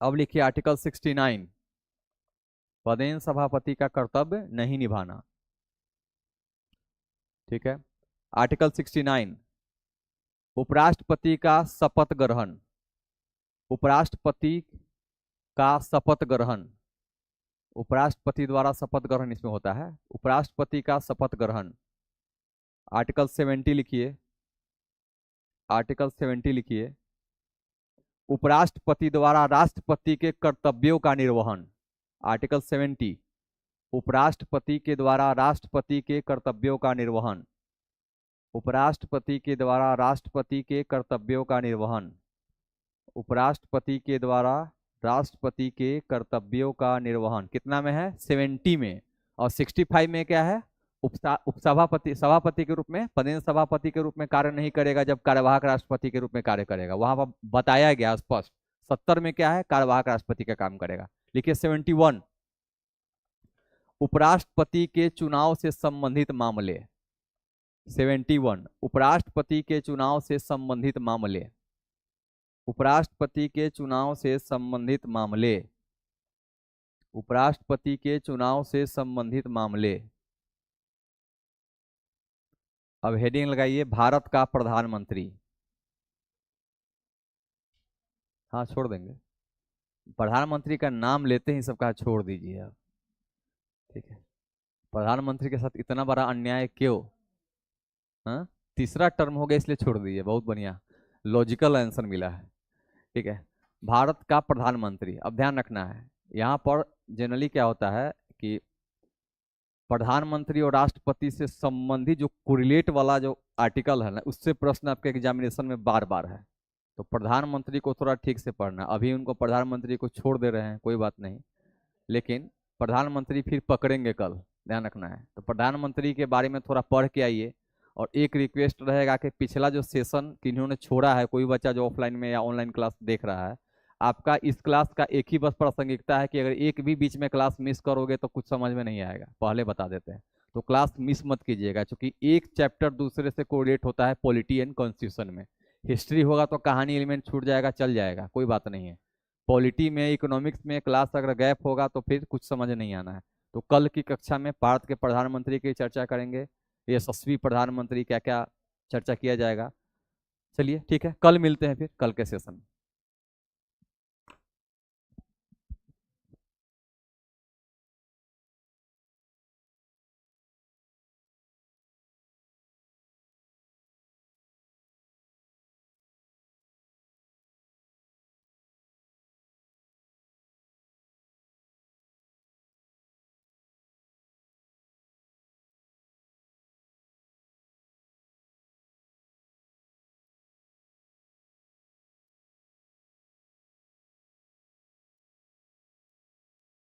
Speaker 1: अब लिखिए आर्टिकल 69, पदेन सभापति का कर्तव्य नहीं निभाना। ठीक है। आर्टिकल 69, उपराष्ट्रपति का शपथ ग्रहण। उपराष्ट्रपति का शपथ ग्रहण, उपराष्ट्रपति द्वारा शपथ ग्रहण इसमें होता है। उपराष्ट्रपति का शपथ ग्रहण, आर्टिकल 70 लिखिए, आर्टिकल 70 लिखिए। उपराष्ट्रपति द्वारा राष्ट्रपति के कर्तव्यों का निर्वहन। आर्टिकल 70, उपराष्ट्रपति के द्वारा राष्ट्रपति के कर्तव्यों का निर्वहन। उपराष्ट्रपति के द्वारा राष्ट्रपति के कर्तव्यों का निर्वहन। उपराष्ट्रपति के द्वारा राष्ट्रपति के कर्तव्यों का निर्वहन कितना में है? 70 में। और 65 में क्या है? उपसभापति, सभापति के रूप में, पदेन सभापति के रूप में कार्य नहीं करेगा जब कार्यवाहक राष्ट्रपति के रूप में कार्य करेगा। वहां पर बताया गया स्पष्ट। 70 में क्या है? कार्यवाहक राष्ट्रपति का काम करेगा। लिखिए 71, उपराष्ट्रपति के चुनाव से संबंधित मामले। 71, उपराष्ट्रपति के चुनाव से संबंधित मामले। उपराष्ट्रपति के चुनाव से संबंधित मामले। उपराष्ट्रपति के चुनाव से संबंधित मामले। अब हेडिंग लगाइए, भारत का प्रधानमंत्री। हाँ छोड़ देंगे, प्रधानमंत्री का नाम लेते ही सबका छोड़ दीजिए आप। ठीक है, प्रधानमंत्री के साथ इतना बड़ा अन्याय क्यों? हाँ, तीसरा टर्म हो गया इसलिए छोड़ दीजिए। बहुत बढ़िया, लॉजिकल आंसर मिला है। ठीक है, भारत का प्रधानमंत्री। अब ध्यान रखना है, यहाँ पर जनरली क्या होता है कि प्रधानमंत्री और राष्ट्रपति से संबंधित जो कोरिलेट वाला जो आर्टिकल है ना, उससे प्रश्न आपके एग्जामिनेशन में बार बार है। तो प्रधानमंत्री को थोड़ा ठीक से पढ़ना। अभी उनको प्रधानमंत्री को छोड़ दे रहे हैं, कोई बात नहीं, लेकिन प्रधानमंत्री फिर पकड़ेंगे कल, ध्यान रखना है। तो प्रधानमंत्री के बारे में थोड़ा पढ़ के आइए। और एक रिक्वेस्ट रहेगा कि पिछला जो सेशन किन्होंने छोड़ा है, कोई बच्चा जो ऑफलाइन में या ऑनलाइन क्लास देख रहा है, आपका इस क्लास का एक ही बस प्रासंगिकता है कि अगर एक भी बीच में क्लास मिस करोगे तो कुछ समझ में नहीं आएगा, पहले बता देते हैं। तो क्लास मिस मत कीजिएगा, क्योंकि एक चैप्टर दूसरे से कोरिलेट होता है पॉलिटी एंड कॉन्स्टिट्यूशन में। हिस्ट्री होगा तो कहानी एलिमेंट छूट जाएगा, चल जाएगा, कोई बात नहीं है। पॉलिटी में, इकोनॉमिक्स में क्लास अगर गैप होगा तो फिर कुछ समझ नहीं आना है। तो कल की कक्षा में भारत के प्रधानमंत्री की चर्चा करेंगे, यशस्वी प्रधानमंत्री क्या क्या चर्चा किया जाएगा। चलिए ठीक है, कल मिलते हैं फिर, कल के सेशन में।